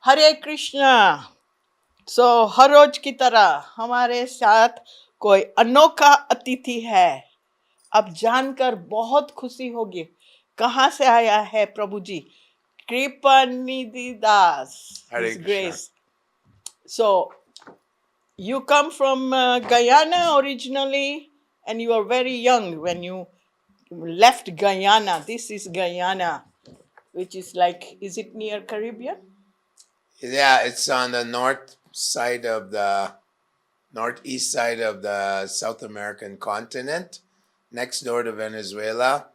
हरे कृष्णा। सो हर रोज की तरह हमारे साथ कोई अनोखा अतिथि है। अब जानकर बहुत खुशी होगी कहाँ से आया है प्रभु जी। कृपानिधि दास, Hare His Krishna. Grace. So you come from Guyana originally, and you are very young when you left Guyana. This is Guyana, which is like, is it near Caribbean? Yeah, it's on the northeast side of the South American continent, next door to Venezuela.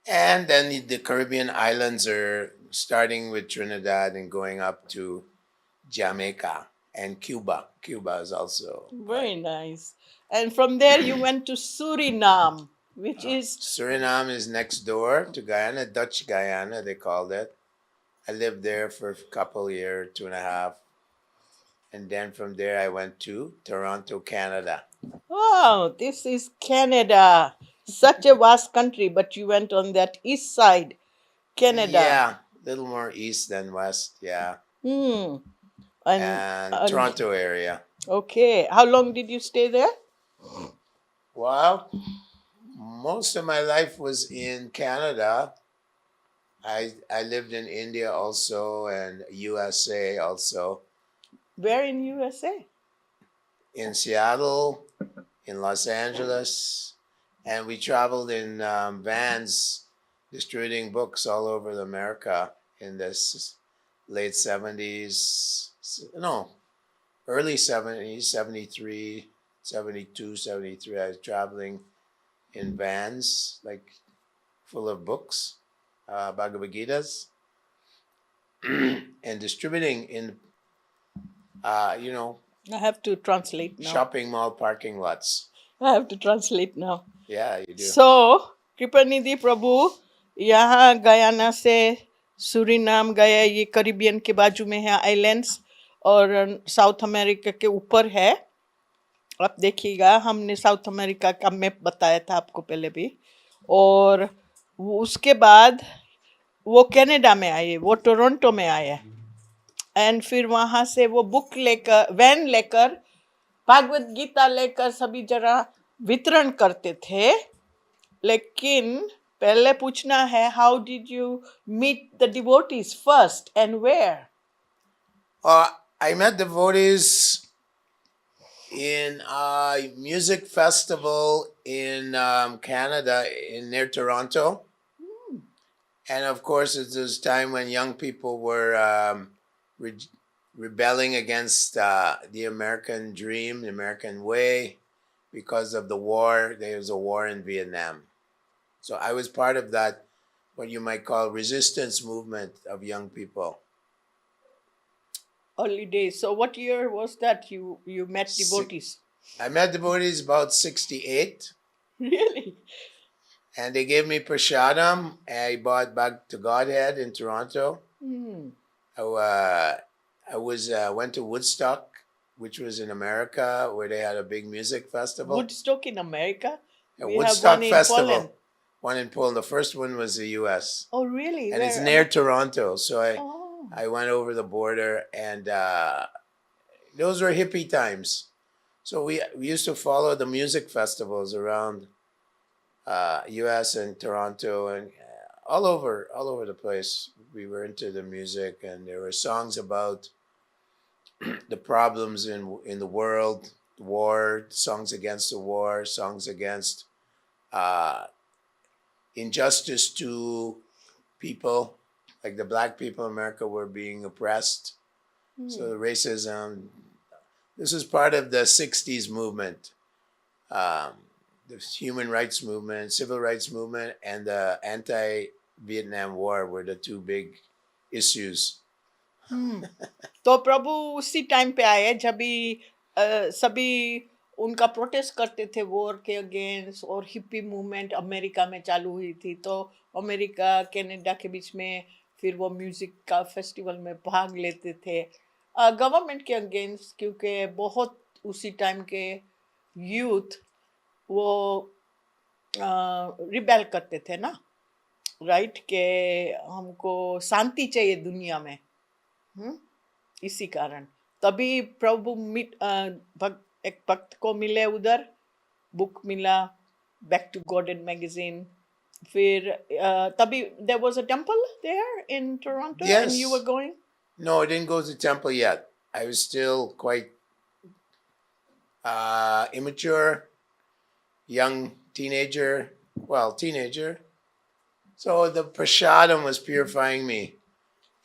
And then the Caribbean islands are starting with Trinidad and going up to Jamaica and Cuba. Cuba is also Very nice. And from there you went to Suriname, which is Suriname is next door to Guyana, Dutch Guyana, they called it. I lived there for a couple years, 2.5. And then from there, I went to Toronto, Canada. oh, this is Canada. Such a vast country, but you went on that east side, Canada. Yeah, a little more east than west. Yeah. Hmm. And And Toronto area. okay, how long did you stay there? Well, most of my life was in Canada. I lived in India also and USA also, Where in USA? in Seattle, in Los Angeles, and we traveled in vans distributing books all over America in this late 70s, no, early 70s, 73, 72, 73. I was traveling in vans, like full of books, Bhagavad Gitas, and distributing in, you know, I have to translate now. shopping mall parking lots. I have to translate now. Yeah, you do. So, कृपानिधि प्रभु यहाँ Guyana से Suriname गया, ये Caribbean के बाजू में है islands, और south America के ऊपर है। आप देखिएगा, हमने साउथ अमेरिका का मैप बताया था आपको पहले भी। और उसके बाद वो कनाडा में आए, वो टोरंटो में आए, एंड फिर वहाँ से वो बुक लेकर, वैन लेकर, भागवत गीता लेकर सभी जगह वितरण करते थे। लेकिन पहले पूछना है, how did you meet the devotees first and where? I met devotees in a music festival in Canada, near Toronto. And of course, it was time when young people were rebelling against the American dream, the American way, because of the war. There was a war in Vietnam. So I was part of that, what you might call resistance movement of young people. Early days. So what year was that you met devotees? I met devotees about 68. Really? And they gave me prashadam. I bought back to Godhead in Toronto. I went to Woodstock, which was in America, where they had a big music festival. Woodstock in America? We Woodstock have one Festival. In Poland. One in Poland. The first one was the U.S. Oh, really? And it's near Toronto. So I went over the border, and those were hippie times. So we used to follow the music festivals around U.S. and Toronto and all over the place. We were into the music, and there were songs about the problems in the world, war, songs against the war, songs against injustice to people, like the black people in America were being oppressed. So the racism. This is part of the 60s movement. The human rights movement, civil rights movement, and the anti-Vietnam War were the two big issues. तो प्रभु उसी time पे आए जब भी सभी उनका protest करते थे वॉर के अगेंस्ट, और हिप्पी मूवमेंट अमेरिका में चालू हुई थी। तो अमेरिका कनाडा के बीच में फिर वो म्यूजिक का फेस्टिवल में भाग लेते थे गवर्नमेंट के अगेंस्ट, क्योंकि बहुत उसी टाइम के यूथ वो रिबेल करते थे ना, राइट, के हमको शांति चाहिए दुनिया में। इसी कारण तभी प्रभु एक भक्त को मिले उधर, बुक मिला, back to God and magazine. फिर तभी there was a temple there in Toronto and you were Yes. Going. No, I didn't go to the temple yet. I was still quite immature, young teenager. Well, teenager. So the prasadam was purifying me,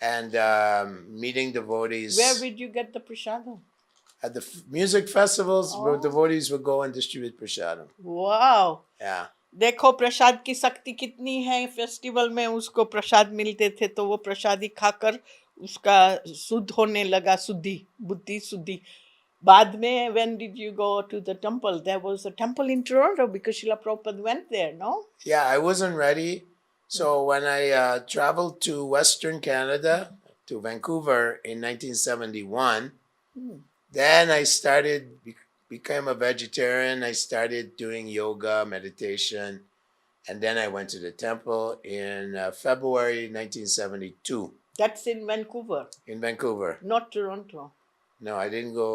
and meeting Where devotees did you get the prasadam? at the music festivals. Where Oh. devotees would go and distribute prasadam. Wow, Yeah. देखो प्रसाद की शक्ति कितनी है। Festival में उसको प्रसाद मिलते थे तो वो प्रसादी खाकर उसका शुद्ध होने लगा, शुद्धि, बुद्धि शुद्धि। बाद में when did you go to the temple? There was a temple in Toronto because Srila Prabhupada went there, no? Yeah, I wasn't ready. So when I traveled to Western Canada, to Vancouver in 1971, then I became a vegetarian. I started doing yoga, meditation, and then I went to the temple in February 1972 That's in Vancouver, in Vancouver. not Toronto. No, I didn't go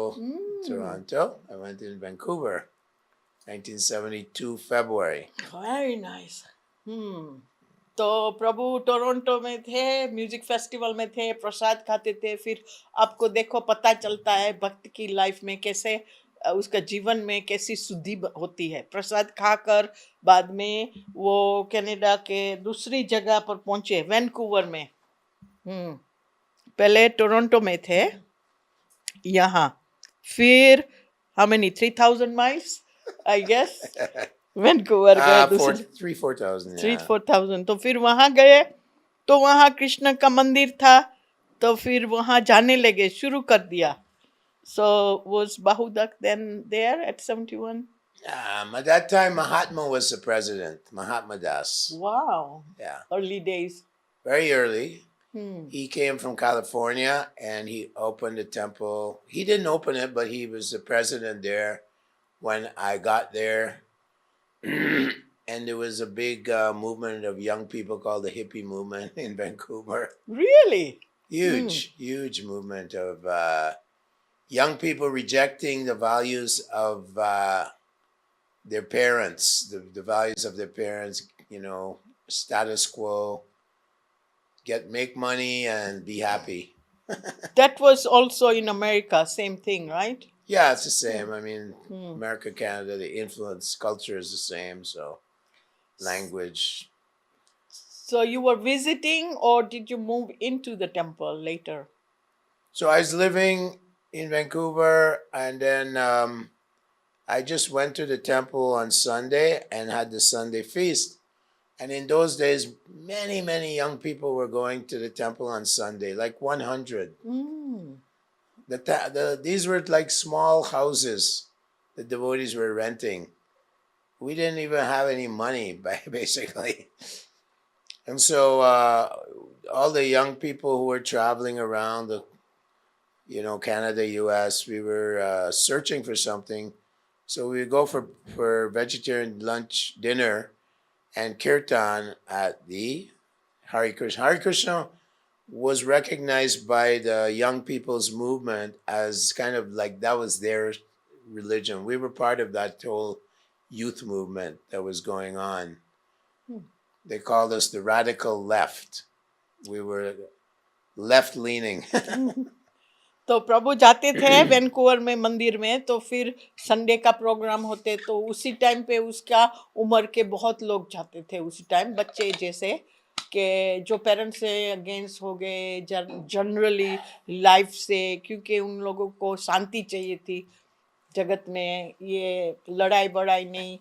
Toronto. I went in Vancouver, 1972 February. Very nice. तो प्रभु Toronto में थे, music festival में थे, प्रसाद खाते थे। फिर आपको देखो पता चलता है भक्त की लाइफ में कैसे उसका जीवन में कैसी शुद्धि होती है प्रसाद खाकर। बाद में वो कनाडा के दूसरी जगह पर पहुंचे, वैंकूवर में। पहले टोरंटो में थे, यहाँ फिर how many 3,000 miles I guess Vancouver गए दूसरे 4,000. 3-4,000। तो फिर वहां गए तो वहां कृष्ण का मंदिर था, तो फिर वहां जाने लगे, शुरू कर दिया। So was Bahudak then there at 71? At that time, Mahatma was the president, Mahatma Das. Wow. Yeah. Early days. Very early. He came from California and he opened a temple. He didn't open it, but he was the president there when I got there. And there was a big movement of young people called the hippie movement in Vancouver. Really? Huge movement of young people rejecting the values of their parents, the values of their parents, status quo, make money and be happy. That was also in America, same thing, right? Yeah, it's the same. I mean, America, Canada, the influence, culture is the same. So, language. So you were visiting, or did you move into the temple later? So I was living in Vancouver, and then I just went to the temple on Sunday and had the Sunday feast. And in those days, many young people were going to the temple on Sunday, like 100. These were like small houses the devotees were renting. We didn't even have any money, basically. And so all the young people who were traveling around Canada, US, we were searching for something. So we would go for vegetarian lunch, dinner, and kirtan at the Hare Krishna. Hare Krishna was recognized by the young people's movement as kind of like that was their religion. We were part of that whole youth movement that was going on. They called us the radical left. We were left leaning. तो प्रभु जाते थे Vancouver में मंदिर में, तो फिर Sunday का programme होते तो उसी टाइम पे उसका उम्र के बहुत लोग जाते थे उसी टाइम, बच्चे जैसे के जो पेरेंट्स से अगेंस्ट हो गए जनरली लाइफ से, क्योंकि उन लोगों को शांति चाहिए थी जगत में, ये लड़ाई बड़ाई नहीं।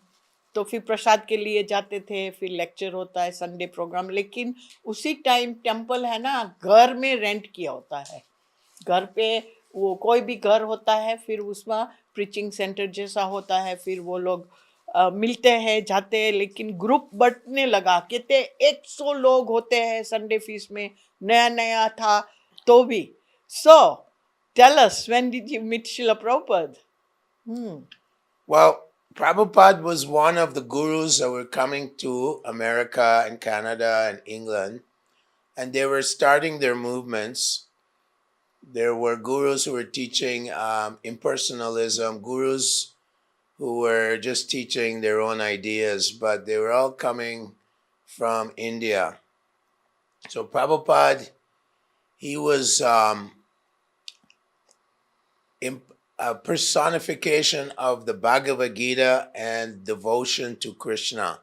तो फिर प्रसाद के लिए जाते थे, फिर लेक्चर होता है, संडे प्रोग्राम। लेकिन उसी टाइम टेम्पल है ना, घर में रेंट किया होता है, घर पे वो कोई भी घर होता है, फिर उसमें प्रीचिंग सेंटर जैसा होता है, फिर वो लोग मिलते हैं, जाते हैं। लेकिन ग्रुप बढ़ने लगा, कहते 100 लोग होते हैं संडे फीस में, नया था तो भी। So tell us, when did you meet Shrila Prabhupada? Well, Prabhupada was one of the gurus that were coming to America and Canada and England, and they were starting their movements. There were gurus who were teaching impersonalism, gurus who were just teaching their own ideas, but they were all coming from India. So Prabhupada, he was a personification of the Bhagavad Gita and devotion to Krishna.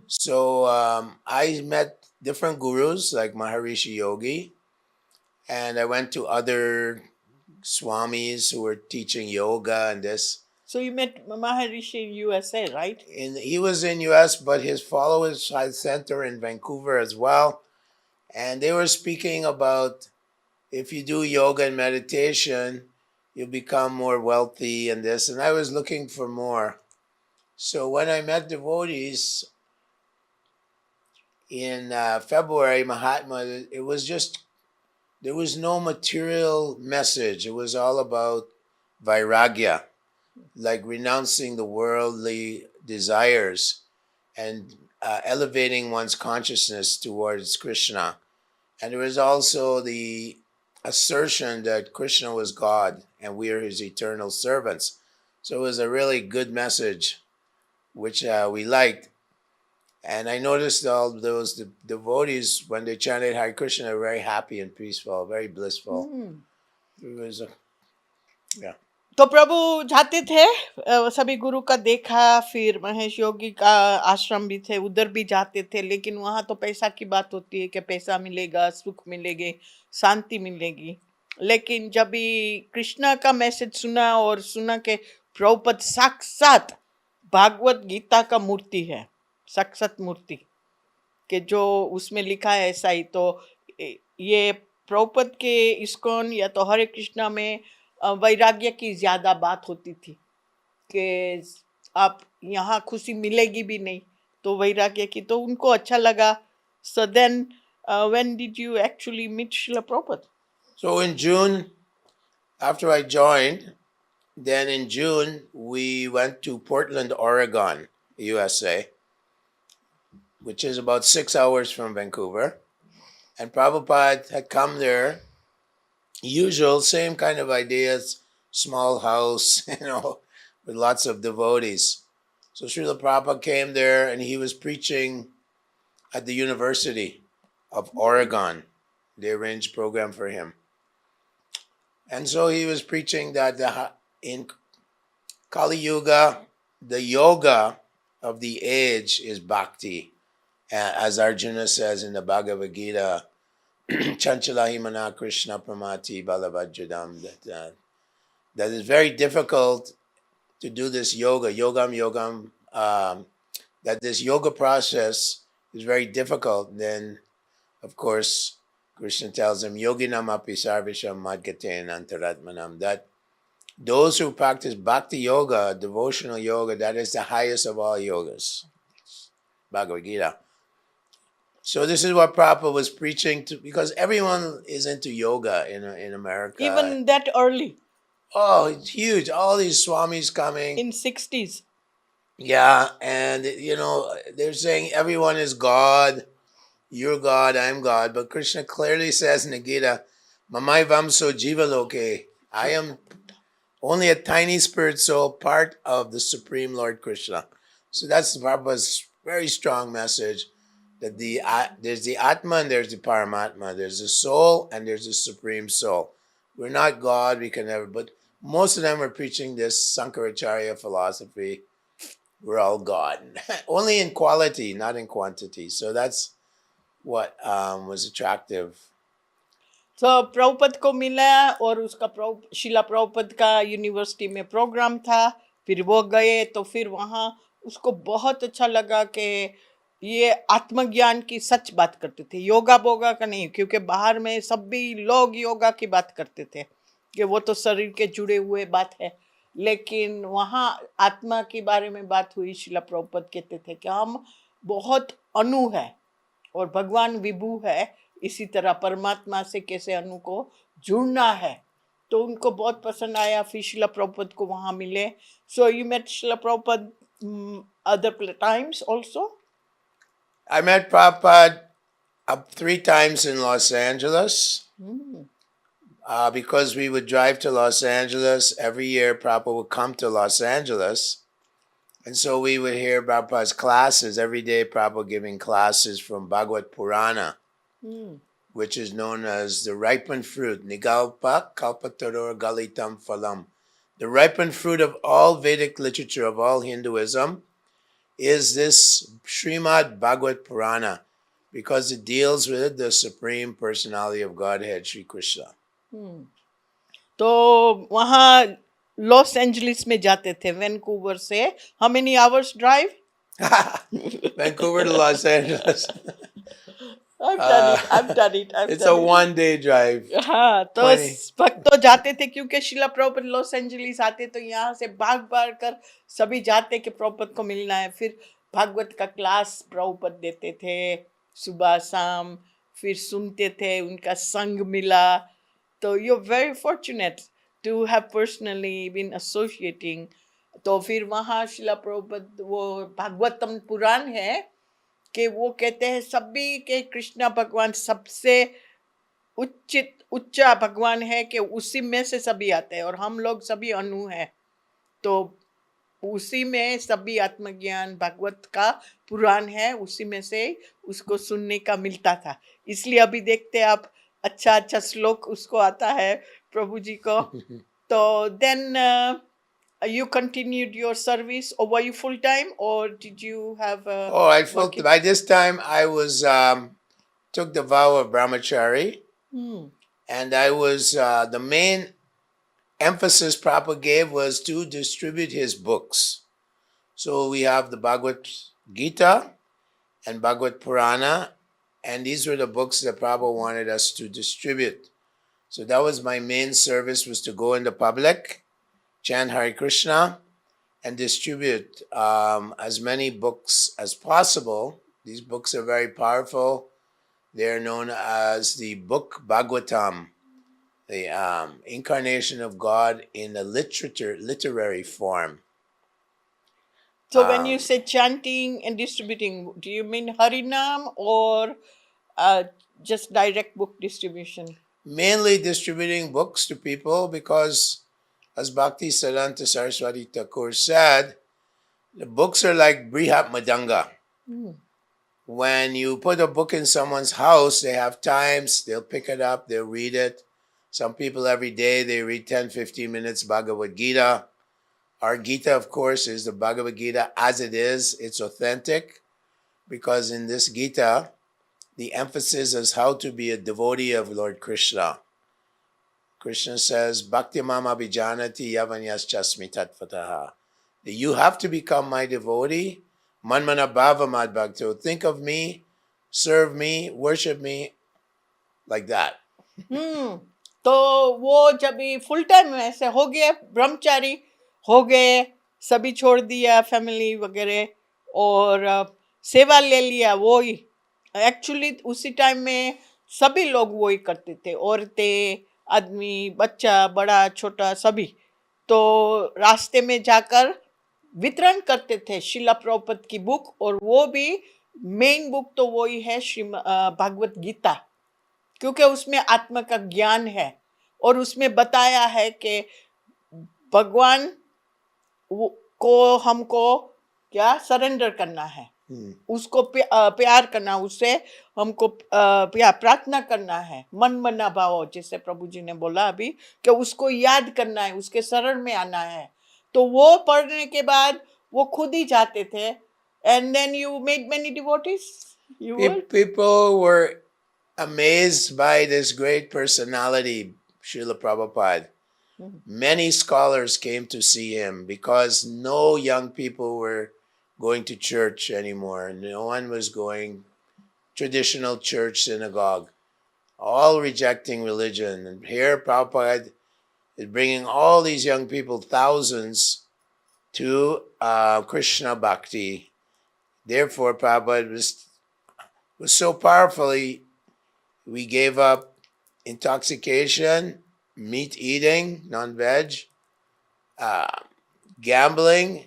So I met different gurus like Maharishi Yogi, and I went to other swamis who were teaching yoga and this. So you met Maharishi in USA, right? He was in US, but his followers had center in Vancouver as well. And they were speaking about if you do yoga and meditation, you'll become more wealthy and this. And I was looking for more. So when I met devotees in February, Mahatma, it was just, there was no material message. It was all about vairagya, like renouncing the worldly desires and elevating one's consciousness towards Krishna. And there was also the assertion that Krishna was God and we are his eternal servants. So it was a really good message, which we liked. And I noticed all those devotees, when they chanted Hare Krishna, were very happy and peaceful, very blissful. It was, yeah. तो प्रभु जाते थे, सभी गुरु का देखा, फिर महेश योगी का आश्रम भी थे, उधर भी जाते थे, लेकिन वहां तो पैसा की बात होती है कि पैसा मिलेगा, सुख मिलेगी, शांति मिलेगी। लेकिन जब भी कृष्णा का मैसेज सुना और सुना के प्रभुपद साक्षात भागवत गीता का मूर्ति है, साक्षात मूर्ति कि जो उसमें लिखा है ऐसा ही, तो ये प्रभुपद के इस्कॉन या तो हरे कृष्णा में वैराग्य की ज्यादा बात होती थी कि आप यहाँ खुशी मिलेगी भी नहीं, तो वैराग्य की, तो उनको अच्छा लगा. So then when did you actually meet Srila Prabhupada? So in June, after I joined, then in June, we went to Portland, Oregon, USA, which is about 6 hours from Vancouver. And Prabhupada had come there, usual, same kind of ideas, small house, with lots of devotees. So Srila Prabhupada came there and he was preaching at the University of Oregon. They arranged program for him. And so he was preaching that in Kali Yuga, the yoga of the age is bhakti. As Arjuna says in the Bhagavad Gita, Chanchalahimana Krishna Pramati Balavajradam, that is very difficult to do this yoga, yogam, that this yoga process is very difficult. Then, of course, Krishna tells him, Yoginam api sarvisham madgaten antaratmanam, that those who practice bhakti yoga, devotional yoga, that is the highest of all yogas. Bhagavad Gita. So this is what Prabhupada was preaching to, because everyone is into yoga in America. Even that early? Oh, it's huge. All these swamis coming. In 60s. Yeah, and they're saying everyone is God. You're God, I'm God. But Krishna clearly says in the Gita, Mamai Vamso Jiva Loke. I am only a tiny spirit soul, part of the Supreme Lord Krishna. So that's Prabhupada's very strong message, that there's the Atma and there's the Paramatma. There's the soul and there's the Supreme Soul. We're not God, we can never, but most of them are preaching this Sankaracharya philosophy. We're all God. Only in quality, not in quantity. So that's what was attractive. तो प्रभुपद को मिला और उसका शिला प्रभुपद का university में programme था, फिर वो गए, तो फिर वहाँ उसको बहुत अच्छा लगा कि ये आत्मज्ञान की सच बात करते थे, योगा बोगा का नहीं, क्योंकि बाहर में सभी लोग योगा की बात करते थे कि वो तो शरीर के जुड़े हुए बात है, लेकिन वहाँ आत्मा के बारे में बात हुई. शिला प्रभुपद कहते थे कि हम बहुत अणु है और भगवान विभू है, इसी तरह परमात्मा से कैसे अणु को जुड़ना है, तो उनको बहुत पसंद आया. फिर शिला प्रभुपद को वहाँ मिले. So you met Shila Prabhupad other times also? I met Prabhupada 3 times in Los Angeles. because we would drive to Los Angeles every year. Prabhupada would come to Los Angeles, and so we would hear Prabhupada's classes every day. Prabhupada giving classes from Bhagavad Purana, which is known as the ripened fruit, Nigalpa Kalpataru Galitam Phalam. The ripened fruit of all Vedic literature, of all Hinduism, is this Srimad Bhagavad Purana, because it deals with the Supreme Personality of Godhead, Sri Krishna. तो वहाँ Los Angeles में जाते थे Vancouver से. How many hours drive? Vancouver to Los Angeles. I've done it. It's a one-day drive. हाँ, तो 20. भक्त तो जाते थे क्योंकि शिला प्रभुपाद लॉस एंजलिस आते तो यहाँ से भाग भाग कर सभी जाते कि प्रभुपाद को मिलना है. फिर भागवत का क्लास प्रभुपाद देते थे सुबह शाम, फिर सुनते थे, उनका संग मिला. तो you're very fortunate to have personally been associating. तो फिर वहाँ शिला प्रभुपाद वो भागवतम पुराण है कि वो कहते हैं सभी के कृष्ण भगवान सबसे उच्च भगवान है कि उसी में से सभी आते हैं और हम लोग सभी अनु हैं. तो उसी में सभी आत्मज्ञान भागवत का पुराण है, उसी में से उसको सुनने का मिलता था. इसलिए अभी देखते आप अच्छा अच्छा श्लोक उसको आता है प्रभु जी को. तो then you continued your service, or were you full time, or did you have By this time I was took the vow of brahmachari, and I was the main emphasis Prabhupada gave was to distribute his books. So we have the Bhagavad Gita and Bhagavad Purana, and these were the books that Prabhupada wanted us to distribute. So that was my main service, was to go in the public, chant Hare Krishna, and distribute as many books as possible. These books are very powerful. They're known as the book Bhagavatam, the incarnation of God in a literary form. So when you say chanting and distributing, do you mean Harinam or just direct book distribution? Mainly distributing books to people because, as Bhakti Siddhanta Saraswati Thakur said, the books are like Brihat Madanga. When you put a book in someone's house, they have times, they'll pick it up, they'll read it. Some people every day, they read 10, 15 minutes Bhagavad Gita. Our Gita, of course, is the Bhagavad Gita as it is. It's authentic because in this Gita, the emphasis is how to be a devotee of Lord Krishna. Krishna says, Bhakti Mama Bijanati Yavanyas Chasmi Tatvataha. That you have to become my devotee. Manmana Bhava Mad Bhakto. Think of me, serve me, worship me, like that. तो वो जब full time ऐसे हो गए, ब्रह्मचारी हो गए, सभी छोड़ दिया फैमिली वगैरह और सेवा ले लिया. वो ही एक्चुअली उसी टाइम में सभी लोग वो ही करते थे, औरतें, आदमी, बच्चा, बड़ा छोटा सभी. तो रास्ते में जाकर वितरण करते थे शिला प्रभुपाद की बुक, और वो भी मेन बुक तो वो ही है भागवत गीता, क्योंकि उसमें आत्मा का ज्ञान है और उसमें बताया है कि भगवान को हमको क्या सरेंडर करना है, उसको प्यार करना, उससे हमको प्रार्थना करना है, मन मना भाव, जैसे प्रभु जी ने बोला अभी कि उसको याद करना है, उसके शरण में आना है. तो वो पढ़ने के बाद वो खुद ही जाते थे. And then you made many devotees? People were amazed by this great personality, Srila Prabhupada. Many scholars came to see him because no young people were going to church anymore. No one was going traditional church synagogue, all rejecting religion. And here Prabhupada is bringing all these young people, thousands, to Krishna Bhakti. Therefore, Prabhupada was so powerfully, we gave up intoxication, meat eating, non-veg, gambling,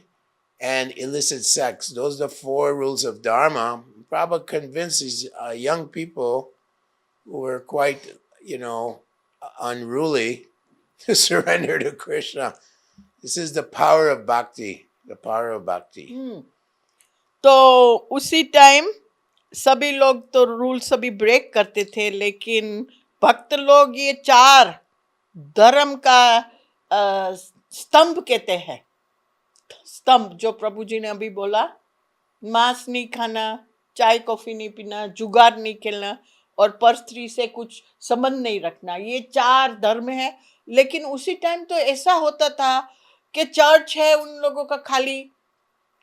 and illicit sex. Those are the 4 rules of Dharma. Prabhupada convinced these young people who were quite, unruly to surrender to Krishna. This is the power of bhakti. The power of bhakti. तो उसी time सभी लोग तो rule सभी break करते थे, लेकिन भक्त लोग ये 4 धर्म का स्तंभ कहते हैं। स्तंभ जो प्रभु जी ने अभी बोला, मांस नहीं खाना, चाय कॉफी नहीं पीना, जुगाड़ नहीं खेलना और पर स्त्री से कुछ संबंध नहीं रखना, ये 4 धर्म है। लेकिन उसी टाइम तो ऐसा होता था कि चर्च है उन लोगों का खाली,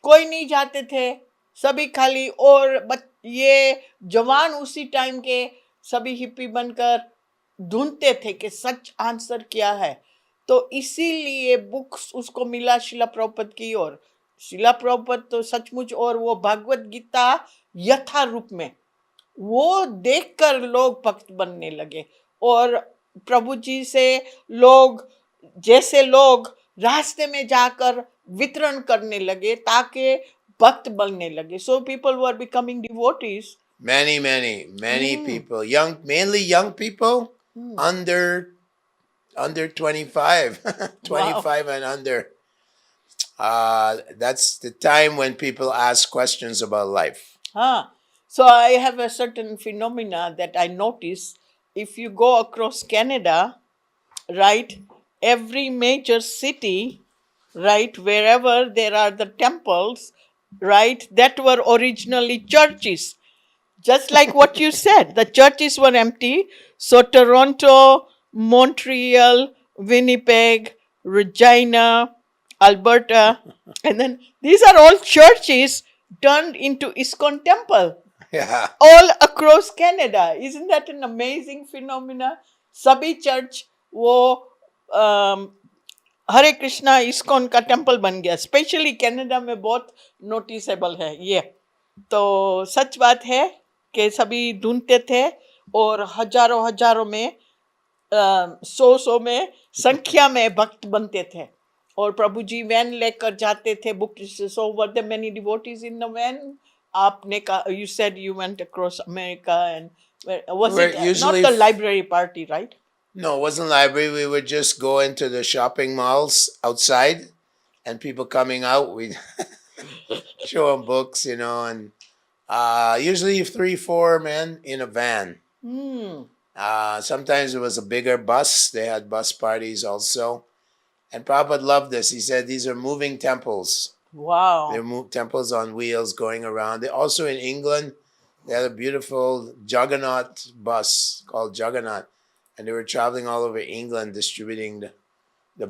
कोई नहीं जाते थे, सभी खाली। और ये जवान उसी टाइम के सभी हिप्पी बनकर ढूंढते थे कि सच आंसर क्या है। तो इसीलिए बुक्स उसको मिला शिला प्रभुपद की, और शिला प्रभुपद तो सचमुच, और वो भागवत गीता यथा रूप में वो देखकर लोग भक्त बनने लगे। और प्रभु जी से लोग, जैसे लोग रास्ते में जाकर वितरण करने लगे ताकि भक्त बनने लगे। So people were becoming devotees. Many people, mainly young people, under 25, 25 and under. That's the time when people ask questions about life. So I have a certain phenomena that I notice. If you go across Canada, right, every major city, right, wherever there are the temples, right, that were originally churches. Just like what you said, the churches were empty. So Toronto, Montreal, Winnipeg, Regina, Alberta, and then these are all churches turned into ISKCON temple. Yeah. All across Canada. Isn't that an amazing phenomena? सभी church वो हरे Krishna ISKCON का temple बन गया। Specially Canada में बहुत noticeable है ये। तो सच बात है कि सभी ढूंढते थे और हजारों हजारों में, 100 में संख्या में भक्त बनते थे। और प्रभु जी वैन लेकर जाते थे book. So were there many devotees in the van? आपने कहा, you said you went across America, and was it not the library party, right? No, it wasn't library. We would just go into the shopping malls outside, and people coming out, we'd show them books, and usually 3, 4 men in a van. Sometimes it was a bigger bus. They had bus parties also. And Prabhupada loved this. He said these are moving temples. Wow. They're temples on wheels going around. They also in England, they had a beautiful Jagannath bus called Jagannath. And they were traveling all over England distributing the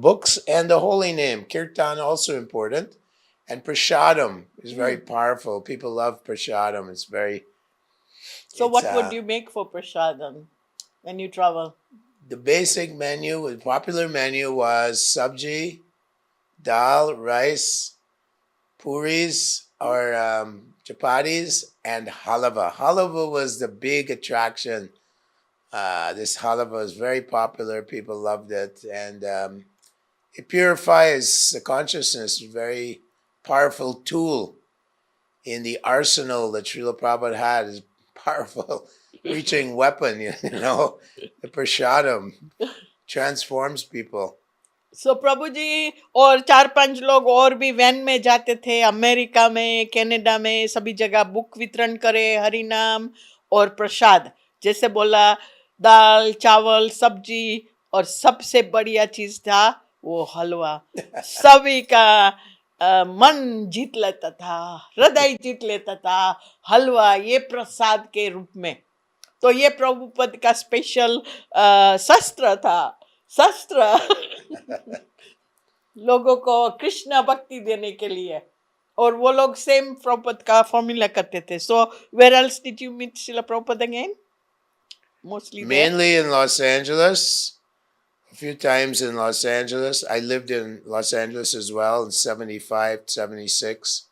books and the holy name. Kirtan also important. And Prashadam is very powerful. People love Prashadam. It's very... So what would you make for Prashadam when you travel? The basic menu, the popular menu was sabji, dal, rice, puris or chapatis, and halava. Halava was the big attraction. This halava is very popular. People loved it. And it purifies the consciousness. Very powerful tool in the arsenal that Srila Prabhupada had. Is powerful reaching weapon, the prashadam transforms people. So प्रभु जी और 4-5 लोग और भी van में जाते थे, America में, Canada में, सभी जगह बुक वितरण करे, हरि नाम और प्रसाद। जैसे बोला, दाल, चावल, सब्जी, और सबसे बढ़िया चीज था वो हलवा। सभी का मन जीत लेता था, हृदय जीत लेता था हलवा, ये प्रसाद के रूप में। तो ये प्रभुपद का स्पेशल शस्त्र था। शस्त्र लोगों को कृष्ण भक्ति देने के लिए। और वो लोग सेम प्रभुपद का फॉर्मूला करते थे। So where else did you meet Srila Prabhupada again? Mostly mainly there? In Los Angeles. A few times in Los Angeles. I lived in Los Angeles as well in 75, 76.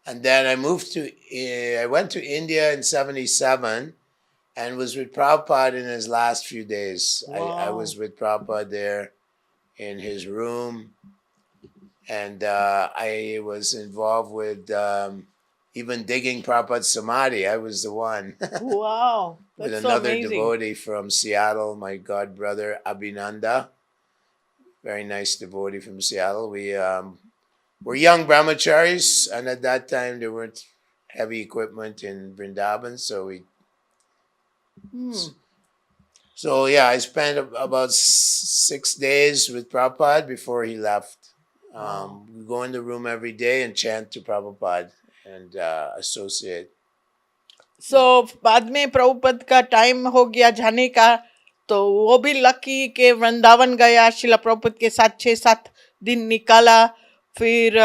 And then I went to India in 77 and was with Prabhupada in his last few days. Wow. I was with Prabhupada there in his room. And I was involved with even digging Prabhupada's samadhi. I was the one. Wow. with That's so another amazing. devotee from Seattle, my god brother Abhinanda. Very nice devotee from Seattle. We were young brahmacharis, and at that time there weren't heavy equipment in Vrindavan, so we. So yeah, I spent about 6 days with Prabhupada before he left. We go in the room every day and chant to Prabhupada and associate. So बाद में प्रभुपद का time हो गया जाने का, तो वो भी लकी के वृंदावन गया, शिला प्रभुपद के साथ 6-7 दिन निकाला, फिर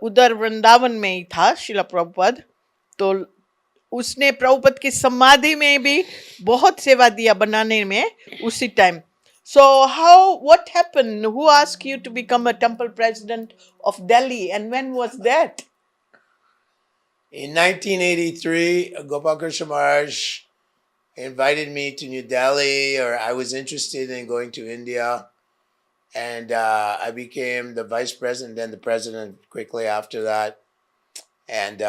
उधर वृंदावन में ही था शिला प्रभुपद। तो उसने प्रभुपद की समाधि में भी बहुत सेवा दिया बनाने में उसी time. So how, what happened? Who asked you to become a temple president of Delhi, and when was that? In 1983, Gopal Krishna Maharaj invited me to New Delhi, or I was interested in going to India, and I became the vice president, then the president quickly after that. And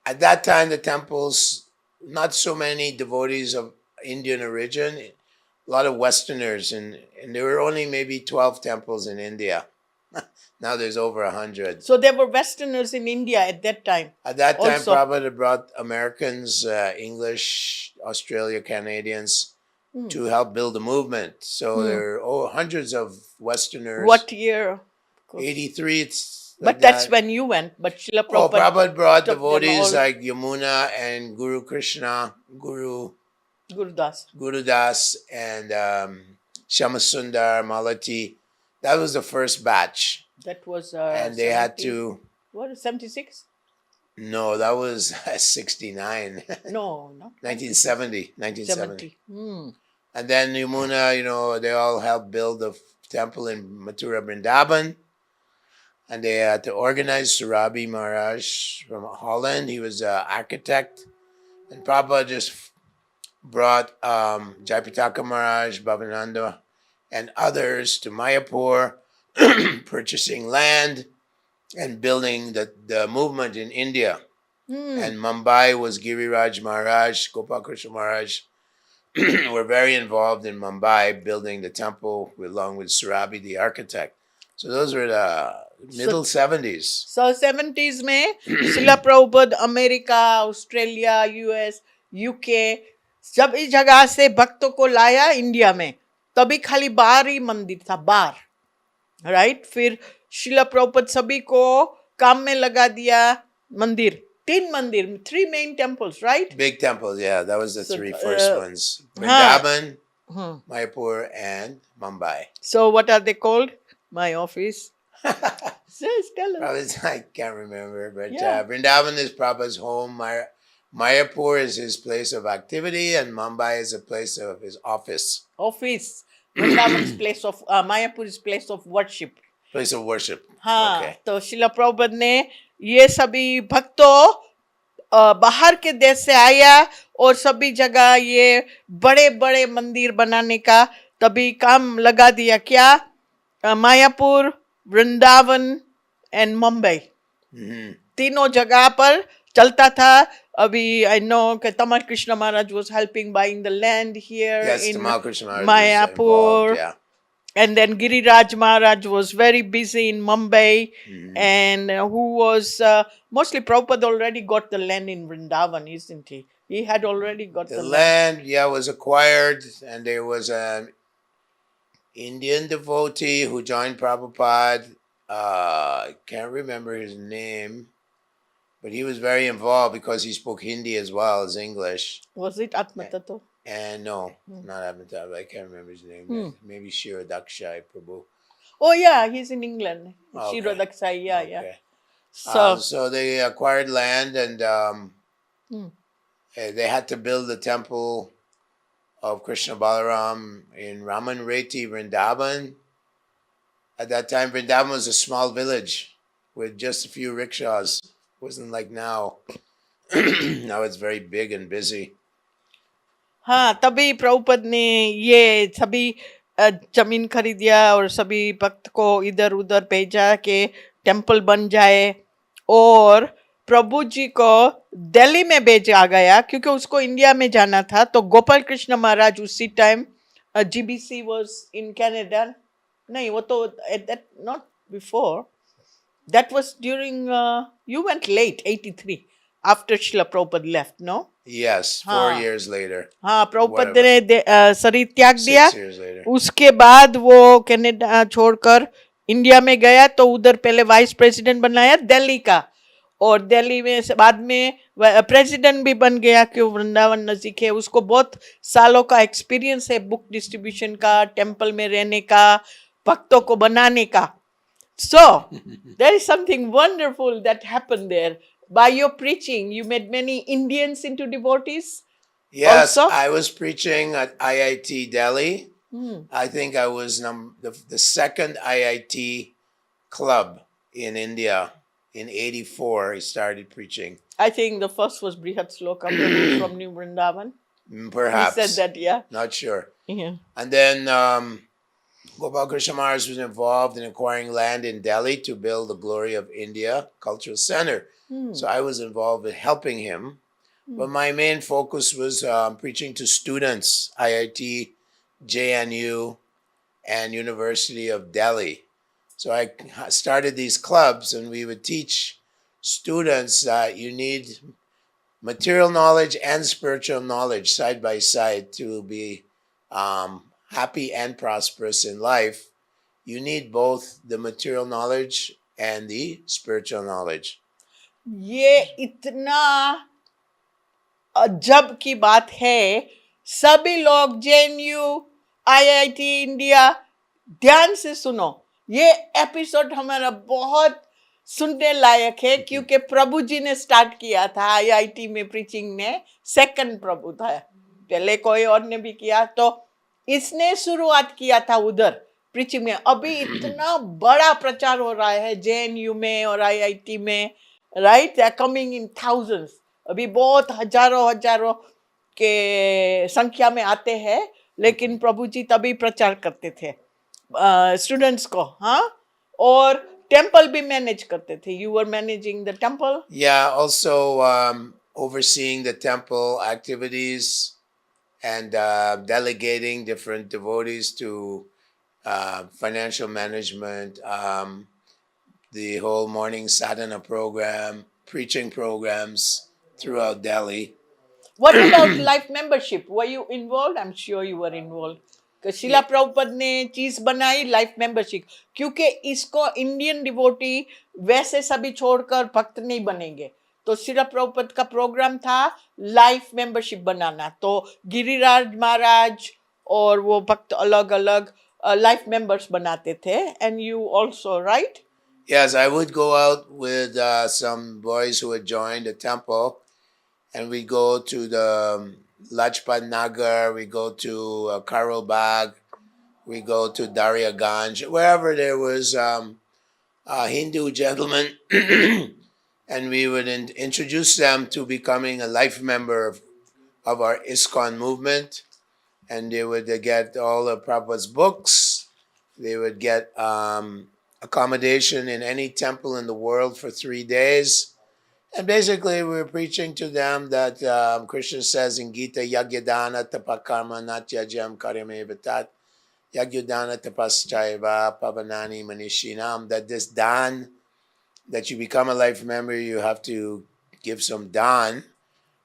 at that time, the temples, not so many devotees of Indian origin, a lot of Westerners, and there were only maybe 12 temples in India. Now there's over 100. So there were Westerners in India at that time. At that time, Also. Prabhupada brought Americans, English, Australia, Canadians to help build the movement. So there are hundreds of Westerners. What year? 83. It's But like that's that. when you went. But Srila Oh, Prabhupada Prabhupada brought took them devotees all. like Yamuna and Guru Krishna, Guru Gurudas. and Shamasundar, Malati. That was the first batch. That was And they had to. What, 76? No, that was 69. No. 1970. 70. And then Yamuna, they all helped build the temple in Mathura Vrindavan. And they had to organize Surabi Maharaj from Holland. He was an architect. And Prabhupada just brought Jaipataka Maharaj, Bhavananda, and others to Mayapur, purchasing land and building the movement in India. And Mumbai was Giriraj Maharaj, Gopal Krishna Maharaj were very involved in Mumbai, building the temple along with Surabi, the architect. So those were the middle 70s. So 70s में शिला Prabhupad America, Australia, US, UK, जब इस जगह से भक्तों को लाया India में, तभी खाली 12 ही मंदिर था, 12, राइट। फिर शिला प्रभुपद सभी को काम में लगा दिया, मंदिर 3 मंदिर, 3 main temples, right? Big temples, yeah. That was the So, three first ones. Vrindavan, Mayapur, and Mumbai. So what are they called? My office. Just tell us. Probably, I can't remember, but Yeah. Vrindavan is Prabhupada's home. Mayapur is his place of activity, and Mumbai is a place of his office. Office. Vrindavan's place of Mayapur's place of worship. Place of worship. हाँ, Okay. तो शिला प्रभुपद ने ये सभी भक्तों बाहर के देश से आया और सभी जगह ये बड़े बड़े मंदिर बनाने का तभी काम लगा दिया। क्या? मायापुर, वृंदावन एंड मुंबई, तीनों जगह पर चलता था। अभी आई नो कि तमाल कृष्ण महाराज was helping buying the land here Yes, in Tamal Krishna Maharaj was Mayapur. involved, yeah. And then Giriraj Maharaj was very busy in Mumbai, and who was mostly Prabhupada already got the land in Vrindavan, isn't he? He had already got The the land. land, yeah, was acquired, and there was an Indian devotee who joined Prabhupada. I can't remember his name, but he was very involved because he spoke Hindi as well as English. Was it Atmatato? And no, not Amitabh. I can't remember his name. Maybe Shira Dakshai Prabhu. Oh yeah, he's in England. Okay. Shira Daksai, yeah. Okay. So, So they acquired land, and they had to build the temple of Krishna Balaram in Raman Reti, Vrindavan. At that time, Vrindavan was a small village with just a few rickshaws. It wasn't like now. Now it's very big and busy. हाँ, तभी प्रभुपद ने ये सभी जमीन खरीदिया और सभी भक्त को इधर उधर भेजा के टेम्पल बन जाए। और प्रभु जी को दिल्ली में भेजा गया क्योंकि उसको इंडिया में जाना था. तो गोपाल कृष्ण महाराज उसी time GBC was in Canada. नहीं, वो तो at that not before. That was during you went late 83 after Srila Prabhupada left, no? Yes, 4 हाँ. years later. हाँ, प्रभुपद Whatever. ने शरीर त्याग दिया. 6 years later. उसके बाद वो कनाडा छोड़कर इंडिया में गया तो उधर पहले वाइस प्रेसिडेंट बनाया दिल्ली का, और दिल्ली में से बाद में प्रेसिडेंट भी बन गया क्यों वृंदावन नजदीक है. उसको बहुत सालों का एक्सपीरियंस है बुक डिस्ट्रीब्यूशन का, टेम्पल में रहने का, भक्तों को बनाने का. So, there is something wonderful that happened there. By your preaching, you made many Indians into devotees. Yes, Also? I was preaching at IIT Delhi. I think I was the second IIT club in India. In 84, I started preaching. I think the first was Brihat Sloka Prabhu from New Vrindavan. Perhaps. He said that, yeah. Not sure. Yeah. And then Gopal Krishna Maharaj was involved in acquiring land in Delhi to build the Glory of India Cultural Center. So I was involved in helping him. But my main focus was preaching to students, IIT, JNU, and University of Delhi. So I started these clubs, and we would teach students that you need material knowledge and spiritual knowledge side by side to be happy and prosperous in life. You need both the material knowledge and the spiritual knowledge. ये इतना अजब की बात है. सभी लोग JNU, IIT India, ध्यान से सुनो. ये एपिसोड हमारा बहुत सुनने लायक है क्योंकि प्रभु जी ने स्टार्ट किया था IIT में प्रीचिंग ने. सेकंड प्रभु था, पहले कोई और ने भी किया, तो इसने शुरुआत किया था उधर प्रीचिंग में. अभी इतना बड़ा प्रचार हो रहा है JNU में और IIT में, right. They are coming in thousands. अभी बहुत हजारों के संख्या में आते हैं, लेकिन प्रभु जी तभी प्रचार करते थे स्टूडेंट्स को. हाँ, और टेम्पल भी मैनेज करते थे. You were managing the temple. Yeah, also overseeing the temple activities and delegating different devotees to financial management, the whole morning sadhana program, preaching programs throughout Delhi. What about life membership? Were you involved? I'm sure you were involved. शिला प्रभुपद ने चीज बनाई life membership, क्योंकि इसको Indian devotee वैसे सभी छोड़कर भक्त नहीं बनेंगे. तो शिला प्रभुपद का प्रोग्राम था लाइफ मेंबरशिप बनाना. तो गिरिराज महाराज और वो भक्त अलग अलग लाइफ मेंबर्स बनाते थे. And you also, right? Yes, I would go out with some boys who had joined the temple, and we go to the Lajpat Nagar, we go to Karol Bagh, we go to Daryaganj, wherever there was a Hindu gentleman, and we would introduce them to becoming a life member of our ISKCON movement, and they would get all of Prabhupada's books. They would get accommodation in any temple in the world for 3 days. And basically, we were preaching to them that Krishna says in Gita, Yagyadana tapakarma natyajam karyamevatat, Yagyadana tapaschaiva pavanani manishinam, that this dan, that you become a life member, you have to give some dan.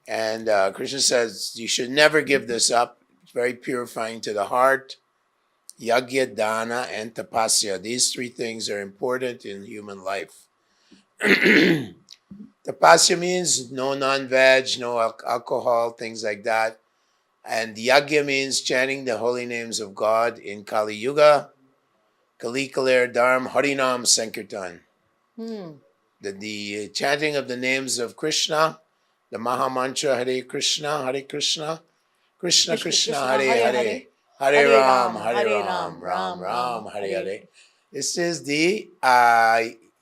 And Krishna says, you should never give this up. It's very purifying to the heart. Yagya, dana, and tapasya. These 3 things are important in human life. Tapasya means no non-veg, no alcohol, things like that. And yagya means chanting the holy names of God in Kali Yuga. Kali Kalir Dharm Harinam Sankirtan. The chanting of the names of Krishna, the Maha Mantra Hare Krishna, Krishna Krishna, Hare Hare. Hare Ram, Ram Ram, Hare Hare. This is the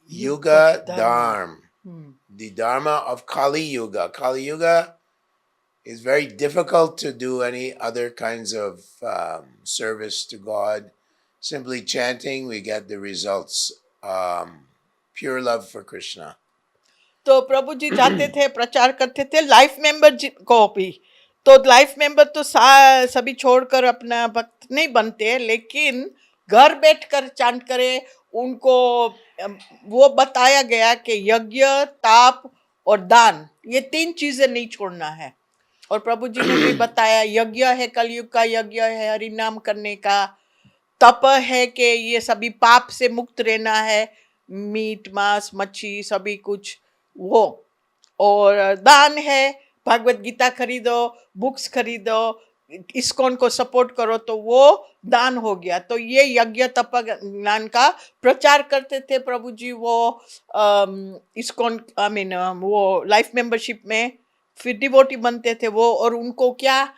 Yuga Dharma, the Dharma of Kali Yuga. Kali Yuga is very difficult to do any other kinds of service to God. Simply chanting, we get the results. Pure love for Krishna. तो प्रभु जी जाते थे, प्रचार करते थे life member को भी। तो life member तो सभी छोड़कर अपना भक्त नहीं बनते, लेकिन घर बैठकर चांट करे उनको। वो बताया गया कि यज्ञ, ताप और दान, ये 3 चीजें नहीं छोड़ना है। और प्रभु जी ने भी बताया, यज्ञ है कलयुग का, यज्ञ है हरि नाम करने का। तप है कि ये सभी पाप से मुक्त रहना है, मीट मांस मच्छी सभी कुछ वो। और दान है, भगवत गीता खरीदो, बुक्स खरीदो, इस्कॉन को सपोर्ट करो, तो वो दान हो गया। तो ये यज्ञ तप ज्ञान का प्रचार करते थे प्रभु जी। वो इस्कॉन आई मीन वो लाइफ मेंबरशिप में फिर डिवोटी बनते थे वो। और उनको क्या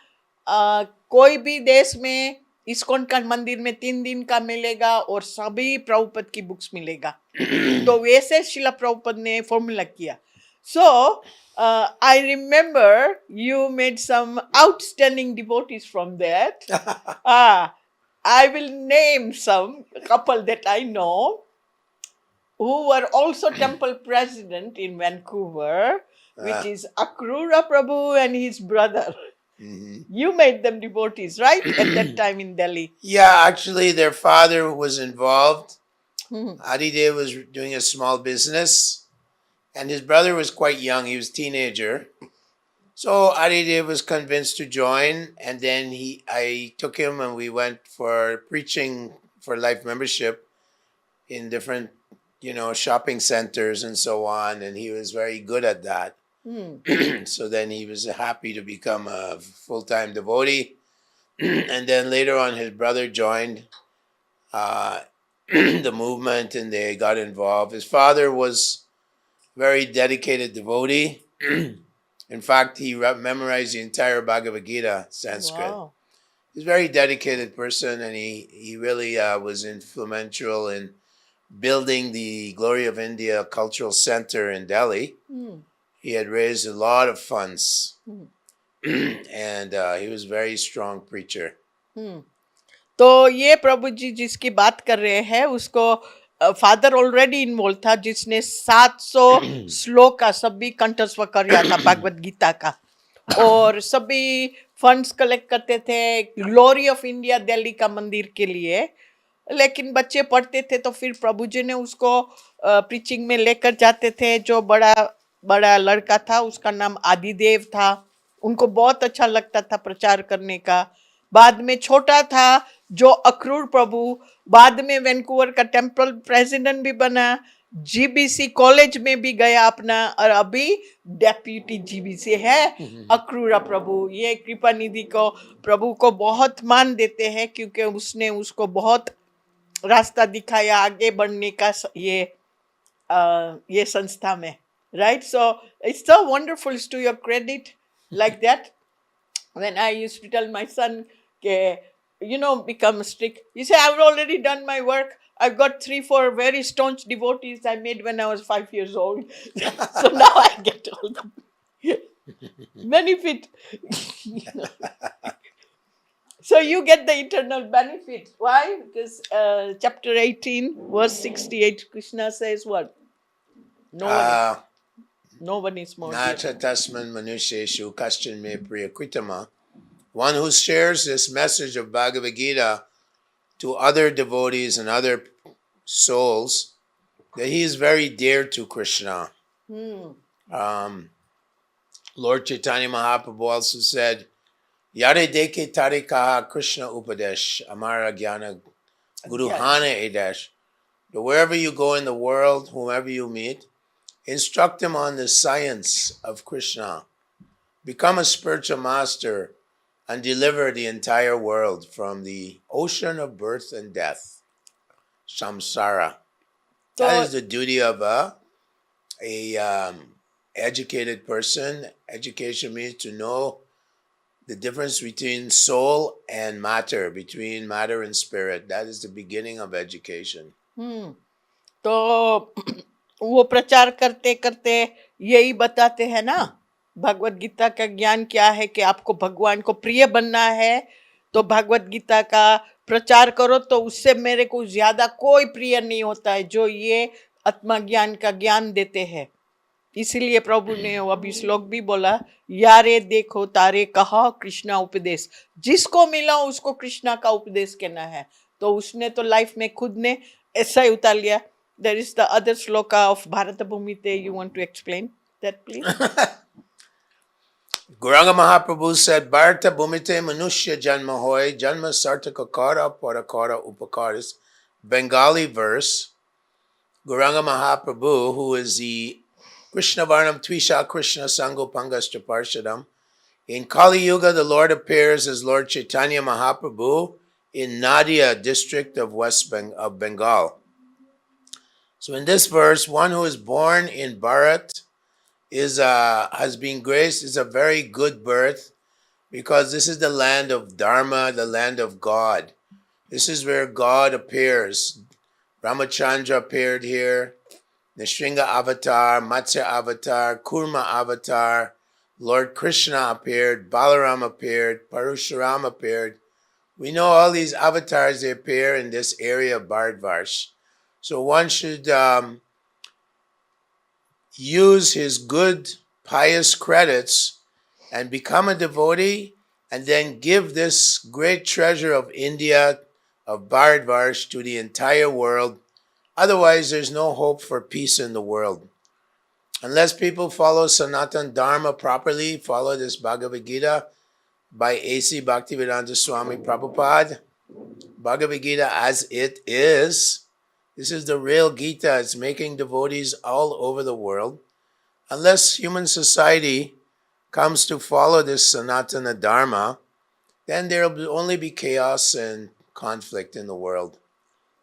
कोई भी देश में इस्कॉन का मंदिर में 3 दिन का मिलेगा और सभी प्रभुपद की बुक्स मिलेगा। तो वैसे शिला प्रभुपद ने फॉर्मूला किया। सो I remember you made some outstanding devotees from that. I will name some couple that I know who were also temple president in Vancouver, which is Akrura Prabhu and his brother. You made them devotees, right? At that time in Delhi. Yeah, actually, their father was involved. Adidev was doing a small business, and his brother was quite young. He was a teenager. So Adidev was convinced to join, and then I took him and we went for preaching for life membership in different, shopping centers and so on, and he was very good at that. So then he was happy to become a full-time devotee. And then later on, his brother joined the movement and they got involved. His father was a very dedicated devotee. In fact, he memorized the entire Bhagavad Gita, Sanskrit. Wow. He's a very dedicated person, and he really was influential in building the Glory of India Cultural Center in Delhi. He had raised a lot of funds, and he was a very strong preacher. तो ये प्रभु जी जिसकी बात कर रहे हैं, उसको father already involve था, जिसने 700 श्लोक का सभी कंठस्थ कर था भगवत गीता का। और सभी फंड्स कलेक्ट करते थे ग्लोरी ऑफ इंडिया दिल्ली का मंदिर के लिए। लेकिन बच्चे पढ़ते थे तो फिर प्रभु जी ने उसको प्रीचिंग में लेकर जाते थे। जो बड़ा बड़ा लड़का था उसका नाम आदिदेव था, उनको बहुत अच्छा लगता था प्रचार करने का। बाद में छोटा था जो अक्रूर प्रभु, बाद में वैंकूवर का टेम्पल प्रेसिडेंट भी बना, जीबीसी कॉलेज में भी गया अपना, और अभी डेप्यूटी जीबीसी है अक्रूरा प्रभु। ये कृपा निधि को प्रभु को बहुत मान देते हैं, क्योंकि उसने उसको बहुत रास्ता दिखाया आगे बढ़ने का ये संस्था में, right. So it's so wonderful to your credit like that. When I used to tell my son, become strict, he said, I've already done my work. I've got 3-4 very staunch devotees I made when I was 5 years old. So now I get all the benefit. So you get the eternal benefit. Why? Because chapter 18, verse 68, Krishna says what? No one is more dear. Nacha tasman manusheshu kaschan me priyakritama. One who shares this message of Bhagavad Gita to other devotees and other souls, that he is very dear to Krishna. Lord Chaitanya Mahaprabhu also said, Yare deke tare kaha Krishna upadesh, amara jnana guruhana edesh. So wherever you go in the world, whomever you meet, instruct them on the science of Krishna. Become a spiritual master and deliver the entire world from the ocean of birth and death, samsara. That is the duty of a educated person. Education means to know the difference between soul and matter, between matter and spirit. That is the beginning of education. तो वो प्रचार करते करते यही बताते हैं ना, भगवत गीता का ज्ञान क्या है कि आपको भगवान को प्रिय बनना है, तो भगवत गीता का प्रचार करो। तो उससे मेरे को ज्यादा कोई प्रिय नहीं होता है जो ये आत्मा ज्ञान का ज्ञान देते हैं। इसीलिए प्रभु ने वो अभी श्लोक भी बोला, यारे देखो तारे कहा कृष्णा उपदेश, जिसको मिला उसको कृष्णा का उपदेश कहना है। तो उसने तो लाइफ में खुद ने ऐसा ही उतार लिया। There is the other shloka of Bharat भूमिते, you want to explain that please? Gauranga Mahaprabhu said, Bharata Bhumite Manushya Janma Hoy, Janma Sartaka Kara Parakara Upakaris. Bengali verse. Gauranga Mahaprabhu, who is the Krishna Varnam Tvisha Krishna Sango Pangastra Parshadam. In Kali Yuga, the Lord appears as Lord Chaitanya Mahaprabhu in Nadia district of of Bengal. So in this verse, one who is born in Bharat has been graced is a very good birth, because this is the land of Dharma, the land of God. This is where God appears. Ramachandra appeared here, Nishringa Avatar, Matsya Avatar, Kurma Avatar, Lord Krishna appeared, Balaram appeared, Parashuram appeared. We know all these avatars, they appear in this area of Bharatvarsh. So one should use his good, pious credits and become a devotee, and then give this great treasure of India, of Bharatvarsh, to the entire world. Otherwise, there's no hope for peace in the world. Unless people follow Sanatan Dharma properly, follow this Bhagavad Gita by A.C. Bhaktivedanta Swami Prabhupada, Bhagavad Gita as it is. This is the real Gita. It's making devotees all over the world. Unless human society comes to follow this Sanatana Dharma, then there will only be chaos and conflict in the world.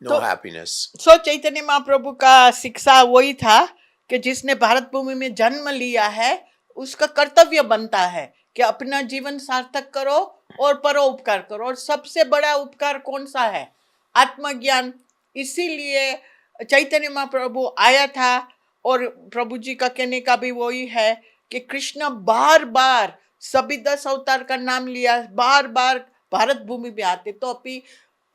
No happiness. सो चैतन्य महाप्रभु का शिक्षा वही था कि जिसने भारत भूमि में जन्म लिया है उसका कर्तव्य बनता है कि अपना जीवन सार्थक करो और परोपकार करो। और सबसे बड़ा उपकार कौन सा है? आत्मज्ञान। इसीलिए चैतन्य महाप्रभु आया था, और प्रभु जी का कहने का भी वही है कि कृष्ण बार बार सभी 10 अवतार का नाम लिया, बार बार भारत भूमि में आते। तो अभी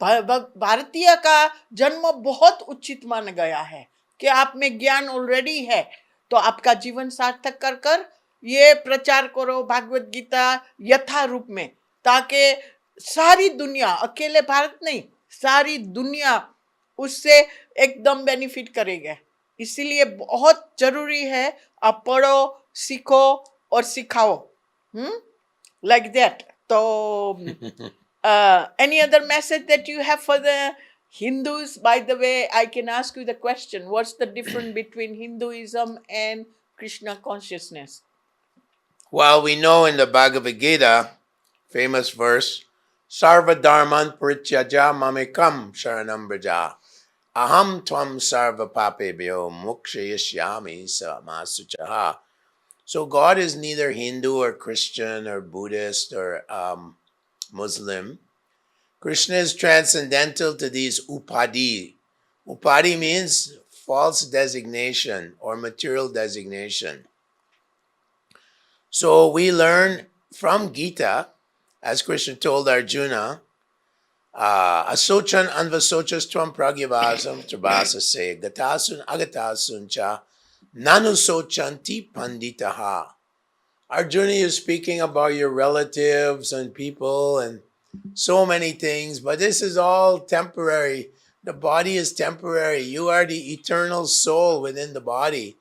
भारतीय का जन्म बहुत उचित माना गया है कि आप में ज्ञान ऑलरेडी है, तो आपका जीवन सार्थक कर कर ये प्रचार करो भागवत गीता यथा रूप में, ताकि सारी दुनिया, अकेले भारत नहीं, सारी दुनिया उससे एकदम बेनिफिट करेगा। इसीलिए बहुत जरूरी है आप पढ़ो, सीखो और सिखाओ, लाइक दैट। तो any other message that you have for the Hindus? By the way, I can ask you the question, what's the difference between Hinduism and Krishna consciousness? Well, we know in the Bhagavad Gita, famous verse, Sarva Dharman Parityaja Mamekam Sharanam Braja. Aham Tvam Sarva Papebhyo Mukshayishyami Samasuchaha. So God is neither Hindu or Christian or Buddhist or Muslim. Krishna is transcendental to these upadi. Upadi means false designation or material designation. So we learn from Gita, as Krishna told Arjuna, asochan anvasochas tvam pragyavasam trabhasase gatasun agatasun cha nanusochanti panditaha. Arjuna is speaking about your relatives and people and so many things, but this is all temporary. The body is temporary. You are the eternal soul within the body.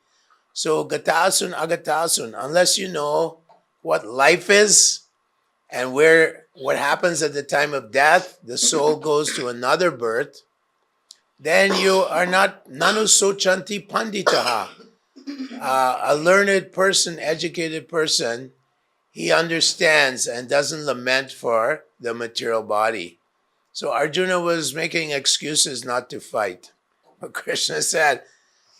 So gatasun agatasun, unless you know what life is and what happens at the time of death, the soul goes to another birth, then you are not nanusochanti panditaha. A learned person, educated person, he understands and doesn't lament for the material body. So Arjuna was making excuses not to fight. But Krishna said,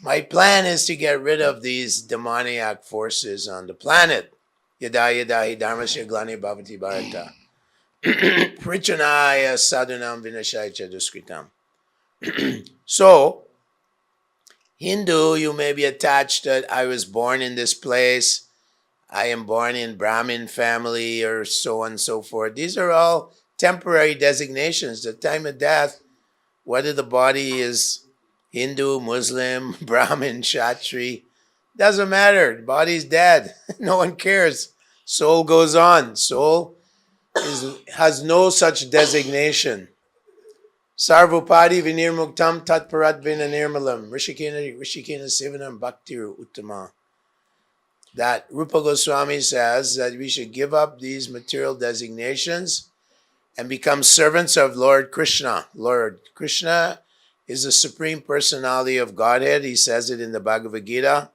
my plan is to get rid of these demoniac forces on the planet. Yada yada hi dharmasya glani bhavati bharata. Prichanaya sadhunam vinashaya chaduskritam. So, Hindu, you may be attached that I was born in this place, I am born in Brahmin family, or so on and so forth. These are all temporary designations. The time of death, whether the body is Hindu, Muslim, Brahmin, Kshatri, Doesn't matter. The body's dead. No one cares. Soul goes on. Soul has no such designation. Sarvopadi vinirmuktam tatparat vinanirmalam Rishikena Sivanam Bhaktir Uttama. That Rupa Goswami says that we should give up these material designations and become servants of Lord Krishna. Lord Krishna is the Supreme Personality of Godhead. He says it in the Bhagavad Gita.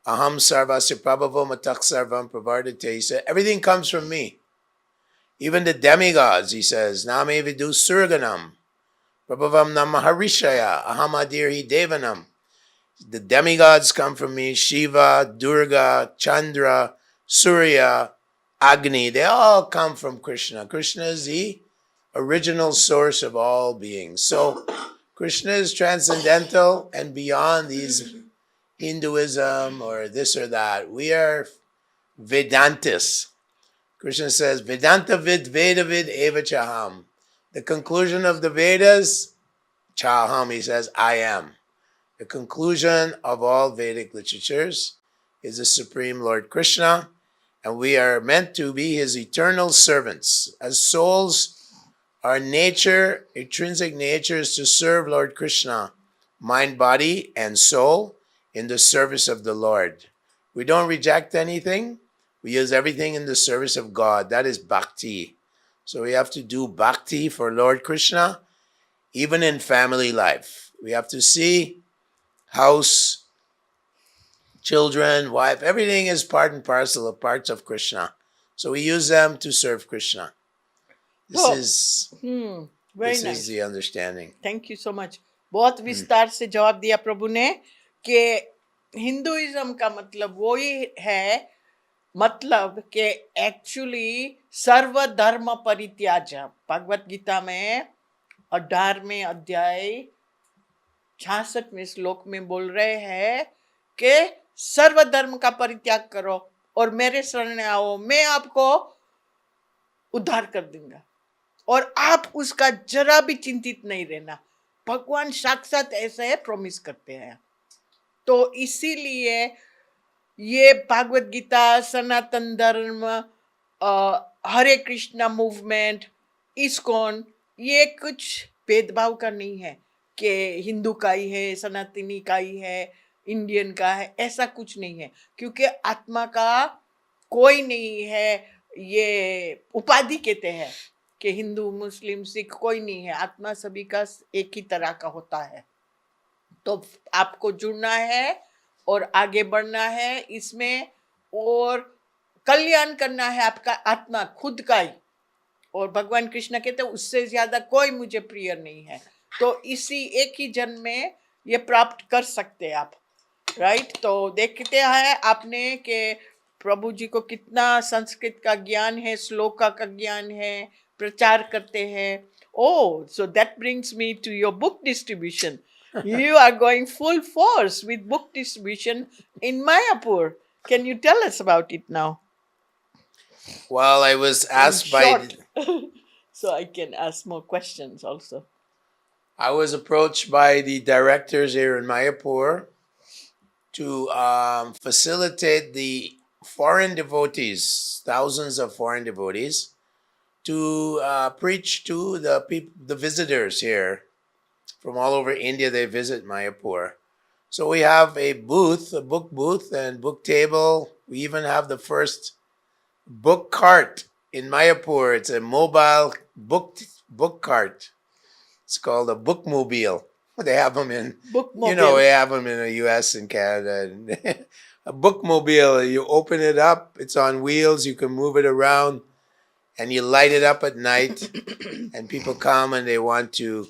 Aham sarvasya prabhavo matak sarvam pravardate. He said, everything comes from me. Even the demigods, he says, Name vidu surganam. Prabhavam namaharishaya. Aham adirhi devanam. The demigods come from me. Shiva, Durga, Chandra, Surya, Agni. They all come from Krishna. Krishna is the original source of all beings. So Krishna is transcendental and beyond these Hinduism or this or that. We are Vedantists. Krishna says, Vedanta vid Vedavid eva chaham. The conclusion of the Vedas, chaham, he says, I am. The conclusion of all Vedic literatures is the Supreme Lord Krishna, and we are meant to be his eternal servants. As souls, our nature, intrinsic nature, is to serve Lord Krishna, mind, body, and soul, in the service of the Lord. We don't reject anything. We use everything in the service of God. That is bhakti. So we have to do bhakti for Lord Krishna, even in family life. We have to see house, children, wife, everything is part and parcel of parts of Krishna. So we use them to serve Krishna. This very is nice. the understanding. Thank you so much. बहुत विस्तार से जवाब दिया प्रभु ने कि Hinduism का मतलब वो ही है, मतलब कि एक्चुअली सर्वधर्म परित्याज. भगवत गीता में 18वें अध्याय 66वें श्लोक में बोल रहे हैं कि सर्वधर्म का परित्याग करो और मेरे शरण आओ, मैं आपको उद्धार कर दूंगा और आप उसका जरा भी चिंतित नहीं रहना. भगवान साक्षात ऐसे प्रॉमिस करते हैं. तो इसीलिए ये भागवत गीता, सनातन धर्म, हरे कृष्णा मूवमेंट, इस्कॉन, ये कुछ भेदभाव का नहीं है कि हिंदू का ही है, सनातनी का ही है, इंडियन का है. ऐसा कुछ नहीं है, क्योंकि आत्मा का कोई नहीं है. ये उपाधि कहते हैं कि हिंदू, मुस्लिम, सिख कोई नहीं है. आत्मा सभी का एक ही तरह का होता है. तो आपको जुड़ना है और आगे बढ़ना है इसमें और कल्याण करना है आपका आत्मा खुद का ही. और भगवान कृष्ण कहते हैं उससे ज्यादा कोई मुझे प्रिय नहीं है. तो इसी एक ही जन्म में ये प्राप्त कर सकते आप, राइट. तो देखते हैं आपने कि प्रभु जी को कितना संस्कृत का ज्ञान है, श्लोका का ज्ञान है, प्रचार करते हैं. Oh, so that brings me to your book distribution. You are going full force with book distribution in Mayapur. Can you tell us about it now? Well, I was asked by... so I can ask more questions also. I was approached by the directors here in Mayapur to facilitate the foreign devotees, thousands of foreign devotees, to preach to the visitors here from all over India. They visit Mayapur. So we have a booth, a book booth and book table. We even have the first book cart in Mayapur. It's a mobile book cart. It's called a bookmobile. They have them in, Bookmobile. we have them in the U.S. and Canada. A bookmobile, you open it up, it's on wheels, you can move it around, and you light it up at night, and people come and they want to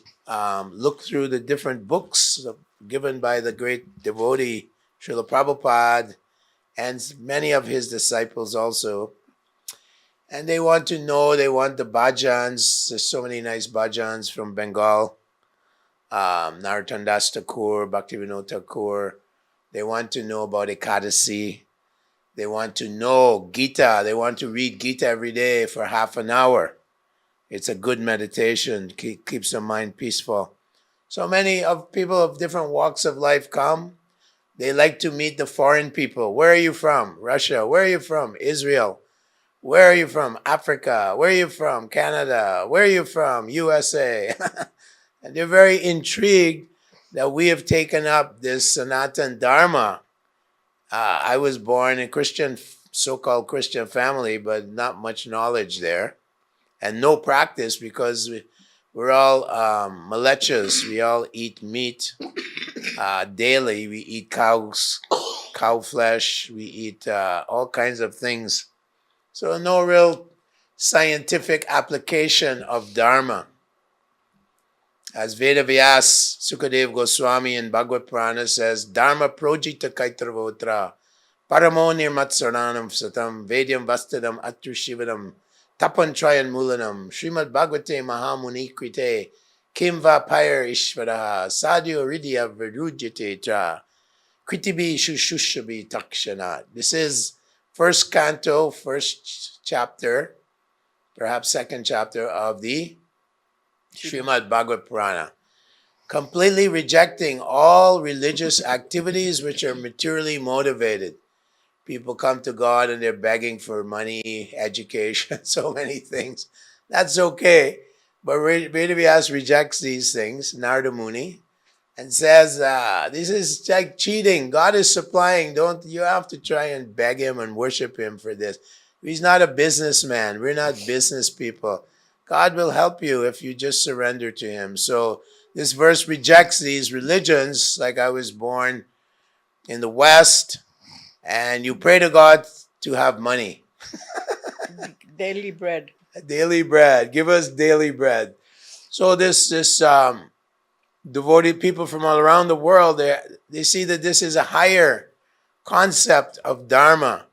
look through the different books given by the great devotee, Srila Prabhupada, and many of his disciples also. And they want to know, they want the bhajans. There's so many nice bhajans from Bengal. Narottam Das Thakur, Bhaktivinoda Thakur. They want to know about Ekadasi. They want to know Gita. They want to read Gita every day for half an hour. It's a good meditation, keeps the mind peaceful. So many of people of different walks of life come. They like to meet the foreign people. Where are you from? Russia. Where are you from? Israel. Where are you from? Africa. Where are you from? Canada. Where are you from? USA. And they're very intrigued that we have taken up this Sanatan Dharma. I was born in Christian, so-called Christian family, but not much knowledge there, and no practice because we're all malechas. We all eat meat daily. We eat cow flesh. We eat all kinds of things. So no real scientific application of Dharma. As Vedavyas Sukadev Goswami in Bhagavad Purana says, Dharma projita kaitravatra paramo nirmatsaranam satam vedyam vastadam atrushivanam tapan trayan mulanam Srimad Bhagavate Mahamuni Krite kim va pyar ishvaraha sadhyo ridya virujyate tra kritibi shushushabi takshana. This is first canto, first chapter, perhaps second chapter of the Srimad Bhagavad Purana, completely rejecting all religious activities which are materially motivated. People come to God and they're begging for money, education, so many things. That's okay. But Vedavyas rejects these things, Narada Muni, and says, this is like cheating. God is supplying. Don't you have to try and beg him and worship him for this. He's not a businessman. We're not business people. God will help you if you just surrender to him. So this verse rejects these religions, like I was born in the West, and you pray to God to have money. Daily bread. Daily bread. Give us daily bread. So this devoted people from all around the world, they see that this is a higher concept of Dharma,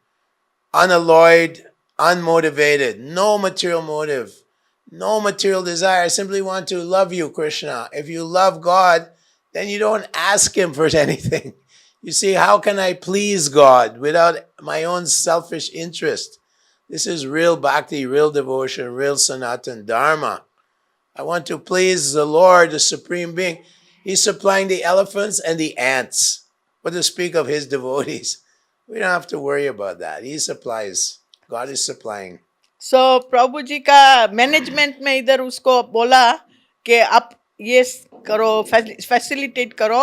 unalloyed, unmotivated, no material motive, no material desire. I simply want to love you, Krishna. If you love God, then you don't ask him for anything. You see, how can I please God without my own selfish interest? This is real bhakti, real devotion, real Sanatan Dharma. I want to please the Lord, the Supreme Being. He's supplying the elephants and the ants. What to speak of his devotees? We don't have to worry about that. He supplies. God is supplying. सो प्रभु जी का management में इधर उसको बोला कि आप ये करो, facilitate करो,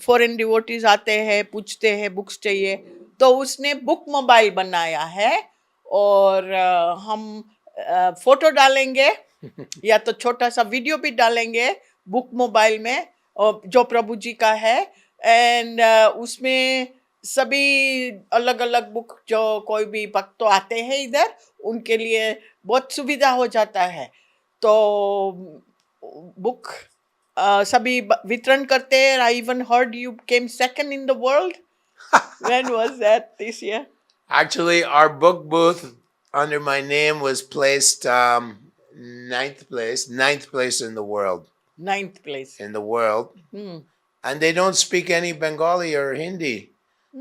फॉरेन डिवोटीज आते हैं, पूछते हैं बुक्स चाहिए, तो उसने बुक मोबाइल बनाया है और हम फोटो डालेंगे या तो छोटा सा वीडियो भी डालेंगे बुक मोबाइल में और जो प्रभु जी का है, एंड उसमें सभी अलग अलग बुक जो कोई भी भक्त तो आते हैं इधर, उनके लिए बहुत सुविधा हो जाता है. तो बुक सभी वितरण करते हैं. I even heard you came second in the world. When was that? This year? Actually, our book booth under my name was placed ninth place in the world. Ninth place. In the world. And they don't speak any Bengali or Hindi.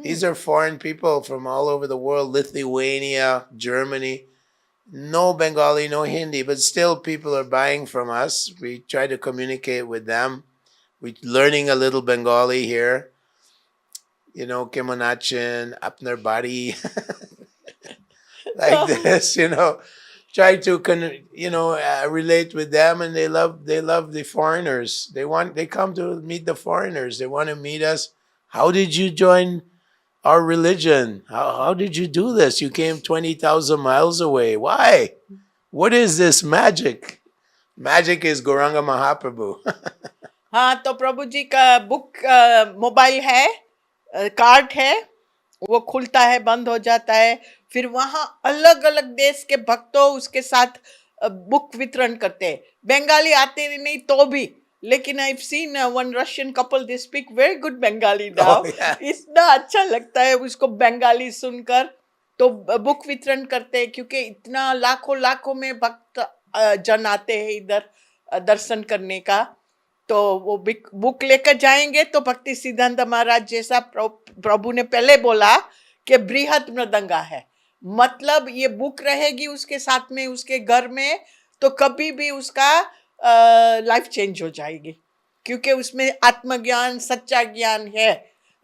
These are foreign people from all over the world, Lithuania, Germany. No Bengali, no Hindi, but still people are buying from us. We try to communicate with them. We're learning a little Bengali here. You know, Kemonachin, Apnar Bari, like this, you know. Try to, relate with them, and they love the foreigners. They come to meet the foreigners. They want to meet us. How did you join our religion? How did you do this? You came 20,000 miles away. Why? What is this magic? Magic is Gauranga Mahaprabhu. हाँ, तो प्रभु जी का book mobile है, card है, वो खुलता है, बंद हो जाता है, फिर वहाँ अलग अलग देश के भक्तों उसके साथ बुक वितरण करते हैं. बंगाली आते नहीं तो भी, लेकिन I've seen one Russian couple, they speak very good Bengali now. इतना अच्छा लगता है उसको बंगाली सुनकर. तो बुक वितरण करते हैं क्योंकि इतना लाखों में भक्त जन आते हैं इधर दर्शन करने का. तो वो बुक लेकर जाएंगे तो भक्ति सिद्धांत महाराज जैसा प्रभु ने पहले बोला कि बृहत मृदंगा है, मतलब ये बुक रहेगी उसके साथ में, उसके घर में, तो कभी भी उसका लाइफ चेंज हो जाएगी क्योंकि उसमें आत्मज्ञान, सच्चा ज्ञान है,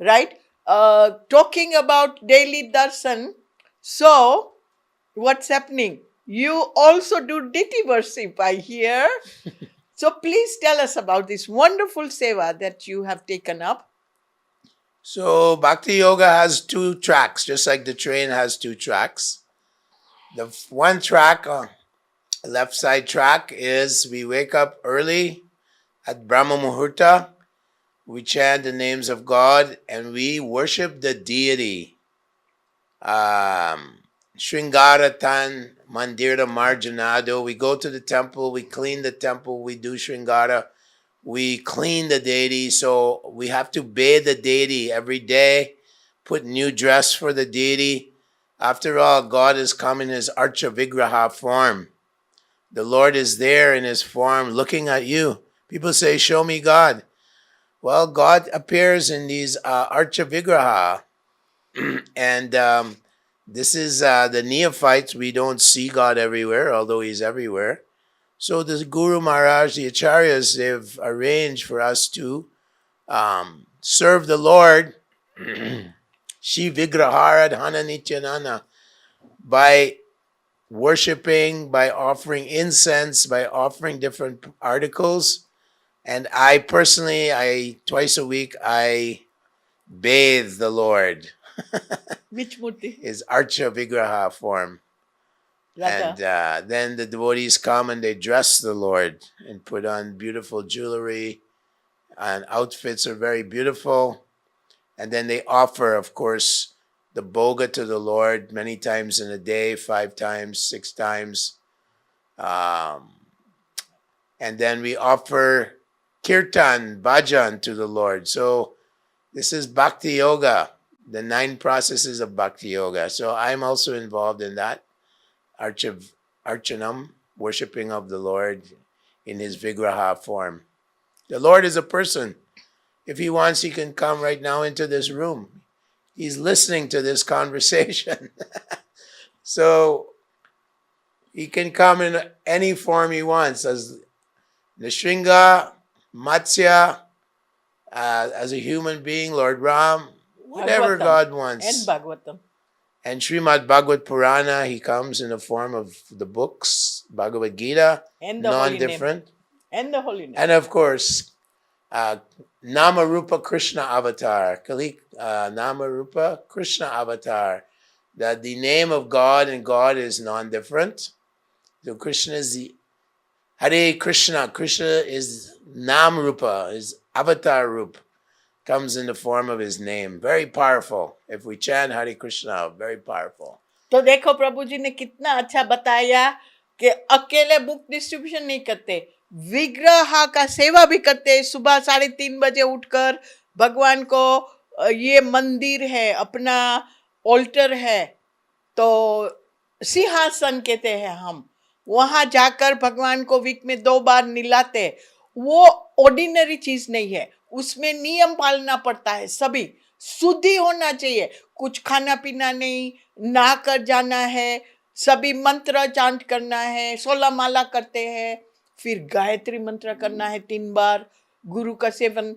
right. talking about daily darshan. So, what's happening? You also do deity worship, I hear. So, please tell us about this wonderful seva that you have taken up. So Bhakti Yoga has two tracks, just like the train has two tracks. The one track, left side track, is we wake up early at Brahma Muhurta. We chant the names of God and we worship the deity. Shringaratan Mandira Marjanado. We go to the temple, we clean the temple, we do Shringara, we clean the deity. So we have to bathe the deity every day, put new dress for the deity. After all, God has come in his Archa Vigraha form. The Lord is there in his form looking at you. People say, show me God. Well, God appears in these Archa Vigraha. And this is the neophytes. We don't see God everywhere, although he's everywhere. So the Guru Maharaj, the Acharyas, they've arranged for us to serve the Lord, Shi Vigrahara Dhana Nityanana, by worshiping, by offering incense, by offering different articles. And I personally, twice a week, I bathe the Lord. Which murti? His Archa Vigraha form. And then the devotees come and they dress the Lord and put on beautiful jewelry, and outfits are very beautiful. And then they offer, of course, the boga to the Lord many times in a day, 5 times, 6 times. And then we offer kirtan, bhajan to the Lord. So this is Bhakti Yoga, the 9 processes of Bhakti Yoga. So I'm also involved in that. Archanam, worshipping of the Lord in his Vigraha form. The Lord is a person. If he wants, he can come right now into this room. He's listening to this conversation. So he can come in any form he wants, as Nishringa, Matsya, as a human being, Lord Ram, whatever Bhagavatam. God wants. And Bhagavatam. And Srimad Bhagavad Purana, he comes in the form of the books, Bhagavad Gita, And the holy name. non-different. And the holy name. And of course, Nama Rupa Krishna Avatar, Nama Rupa Krishna Avatar, that the name of God and God is non-different. So Krishna is the Hare Krishna. Krishna is Nam Rupa, is Avatar Rup. Comes in the form of his name. Very powerful. If we chant Hare Krishna, very powerful. तो देखो प्रभु जी ने कितना अच्छा बताया कि अकेले book distribution नहीं करते, विग्रह का सेवा भी करते। सुबह 3:30 बजे उठकर भगवान को, ये मंदिर है, अपना ऑल्टर है, तो सिंहासन कहते हैं हम, वहां जाकर भगवान को वीक में 2 बार निलाते। वो ऑर्डिनरी चीज नहीं है, उसमें नियम पालना पड़ता है। सभी शुद्धि होना चाहिए, कुछ खाना पीना नहीं, नहा कर जाना है, सभी मंत्र चांट करना है, 16 माला करते हैं, फिर गायत्री मंत्र करना है 3 बार, गुरु का सेवन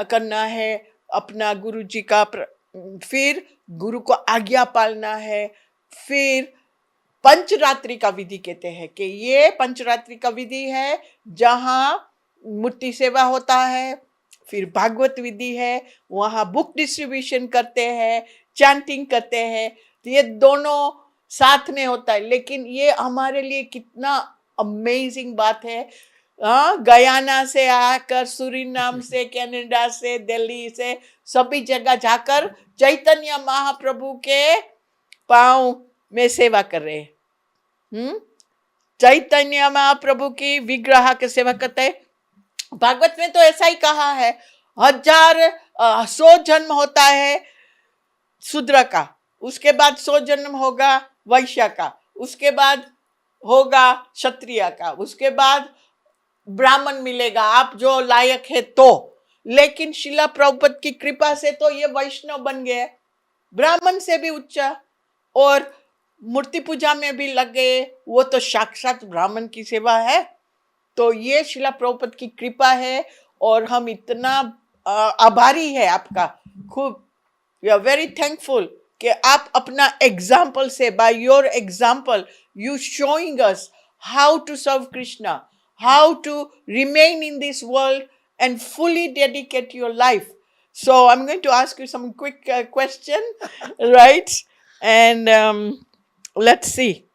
करना है, अपना गुरु जी का फिर गुरु को आज्ञा पालना है, फिर पंचरात्रि का विधि कहते हैं कि ये पंचरात्रि का विधि है जहां मूर्ति सेवा होता है, फिर भागवत विधि है, वहां बुक डिस्ट्रीब्यूशन करते हैं, चैंटिंग करते हैं। तो ये दोनों साथ में होता है। लेकिन ये हमारे लिए कितना अमेजिंग बात है। गयाना से आकर, सूरीनाम से, कनाडा से, दिल्ली से, सभी जगह जाकर चैतन्य महाप्रभु के पांव में सेवा कर रहे हैं। चैतन्य महाप्रभु की विग्रह की सेवा करते हैं। भागवत में तो ऐसा ही कहा है, 100 जन्म होता है शूद्र का, उसके बाद 100 जन्म होगा वैश्य का, उसके बाद होगा क्षत्रिय का, उसके बाद ब्राह्मण मिलेगा, आप जो लायक है तो। लेकिन शिला प्रभुपाद की कृपा से तो ये वैष्णव बन गए, ब्राह्मण से भी उच्च, और मूर्ति पूजा में भी लग गए, वो तो साक्षात ब्राह्मण की सेवा है। तो ये शिला प्रभुपाद की कृपा है और हम इतना आभारी है आपका, खूब We are very thankful कि आप अपना example से, by your example, you showing us how to serve Krishna, how to remain in this world and fully dedicate your life. So I'm going to ask you some quick question, right? And let's see,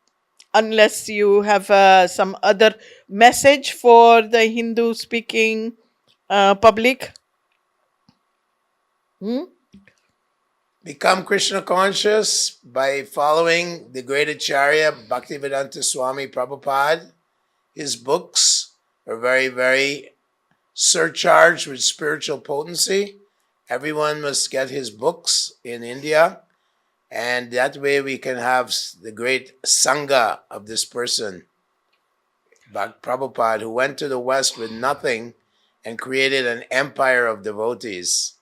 unless you have some other message for the Hindu speaking public. Become Krishna conscious by following the great Acharya Bhaktivedanta Swami Prabhupada. His books are very, very surcharged with spiritual potency. Everyone must get his books in India, and that way we can have the great Sangha of this person, Prabhupada, who went to the West with nothing and created an empire of devotees.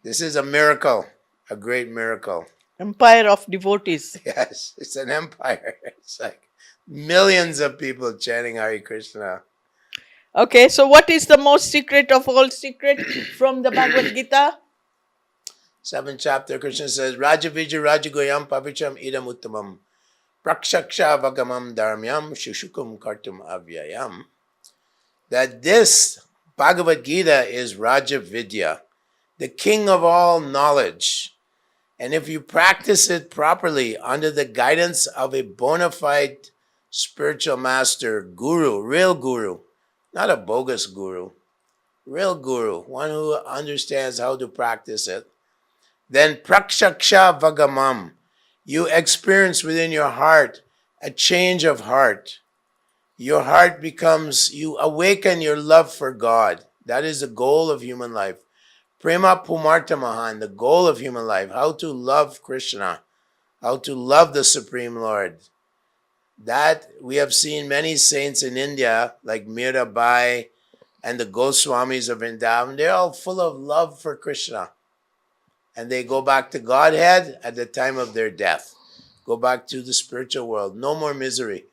This is a miracle, a great miracle. Empire of devotees. Yes, it's an empire. It's like millions of people chanting Hare Krishna. Okay, so what is the most secret of all secret from the Bhagavad Gita? 7th chapter, Krishna says, Raja Vijay Raja Goyam Pavicham Idam Uttamam Prakshaksha Vagamam Dharmyam Shushukum Kartum Avyayam. That this Bhagavad Gita is Raja Vidya, the king of all knowledge. And if you practice it properly under the guidance of a bona fide spiritual master, guru, real guru, not a bogus guru, real guru, one who understands how to practice it, then prakshaksha vagamam, you experience within your heart a change of heart. Your heart becomes, you awaken your love for God. That is the goal of human life. Prema Pumartamahan, the goal of human life, how to love Krishna, how to love the Supreme Lord. That we have seen many saints in India, like Mirabai and the Goswamis of Vrindavan, they're all full of love for Krishna. And they go back to Godhead at the time of their death. Go back to the spiritual world. No more misery.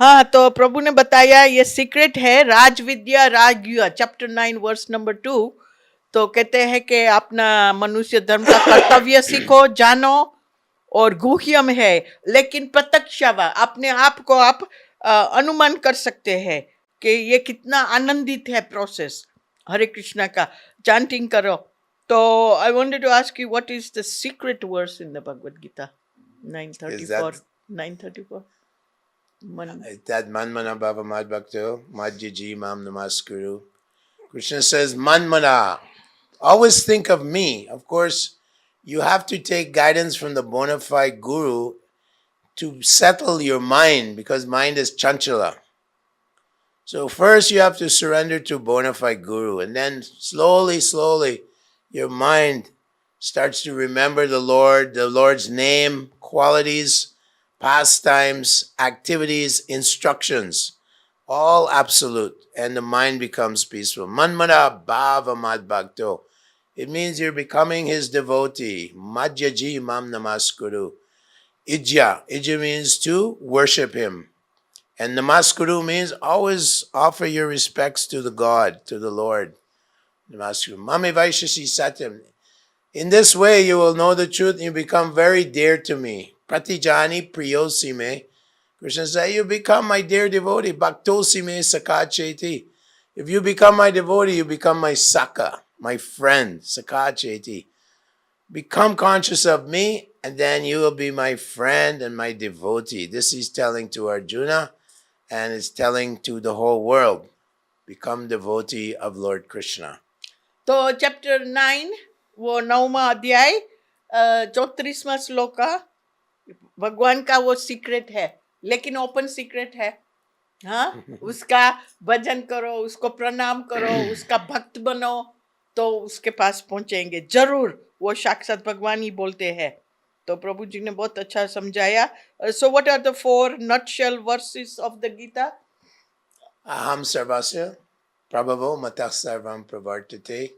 हाँ, तो प्रभु ने बताया ये secret है राज विद्या राजगुह्य, chapter 9 verse number 2. तो कहते हैं कि अपना मनुष्य धर्म का कर्तव्य सीखो, जानो, और गुह्यम है लेकिन प्रत्यक्षवा, अपने आप को आप अनुमान कर सकते हैं कि ये कितना आनंदित है प्रोसेस हरे कृष्णा का. चैंटिंग करो. तो I wanted to ask you what is the secret verse in the Bhagavad Gita 934. 934 That manmana bhava madbhakto madhyaji mam namaskuru. Krishna says, manmana, always think of me. Of course, you have to take guidance from the bona fide guru to settle your mind, because mind is chanchala. So first you have to surrender to bona fide guru, and then slowly, slowly, your mind starts to remember the Lord, the Lord's name, qualities, pastimes, activities, instructions, all absolute, and the mind becomes peaceful. Manmana bhava madbhakto. It means you're becoming his devotee. Madhyaji mam namaskuru. Ijja means to worship him. And namaskuru means always offer your respects to the God, to the Lord. Namaskuru. Mame vaishasi satyam. In this way, you will know the truth and you become very dear to me. Pratijani priyosime. Krishna says, you become my dear devotee. Bhaktosime sakacheti. If you become my devotee, you become my saka, my friend, sakacheti. Become conscious of me, and then you will be my friend and my devotee. This is telling to Arjuna, and it's telling to the whole world. Become devotee of Lord Krishna. तो chapter 9 वो 9वां अध्याय 34वां श्लोक का भगवान का वो secret है, लेकिन ओपन सीक्रेट है. हाँ, उसका भजन करो, उसको प्रणाम करो, उसका भक्त बनो, तो उसके पास पहुंचेंगे जरूर. वो साक्षात भगवान ही बोलते हैं. तो प्रभु जी ने बहुत अच्छा समझाया. So what are the 4 nutshell verses of the Gita? Aham sarvasya prabhavo matah sarvam pravartate.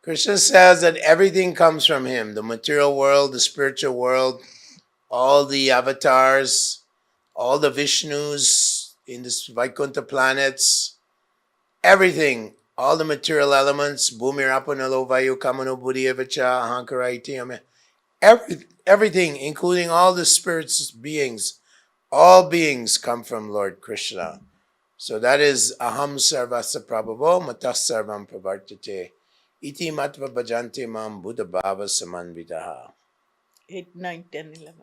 Krishna says that everything comes from him. The material world, the spiritual world, all the avatars, all the Vishnus in the Vaikuntha planets, everything, all the material elements, bhumirapanalo vayu kamano buddhiavacha ahankaraiti, everything, including all the spirits, beings, all beings come from Lord Krishna. So that is aham sarvasa prabhavo matas sarvam pravartate iti matva bhajante mam buddha bhava samanvidaha. 8, 9, 10, 11.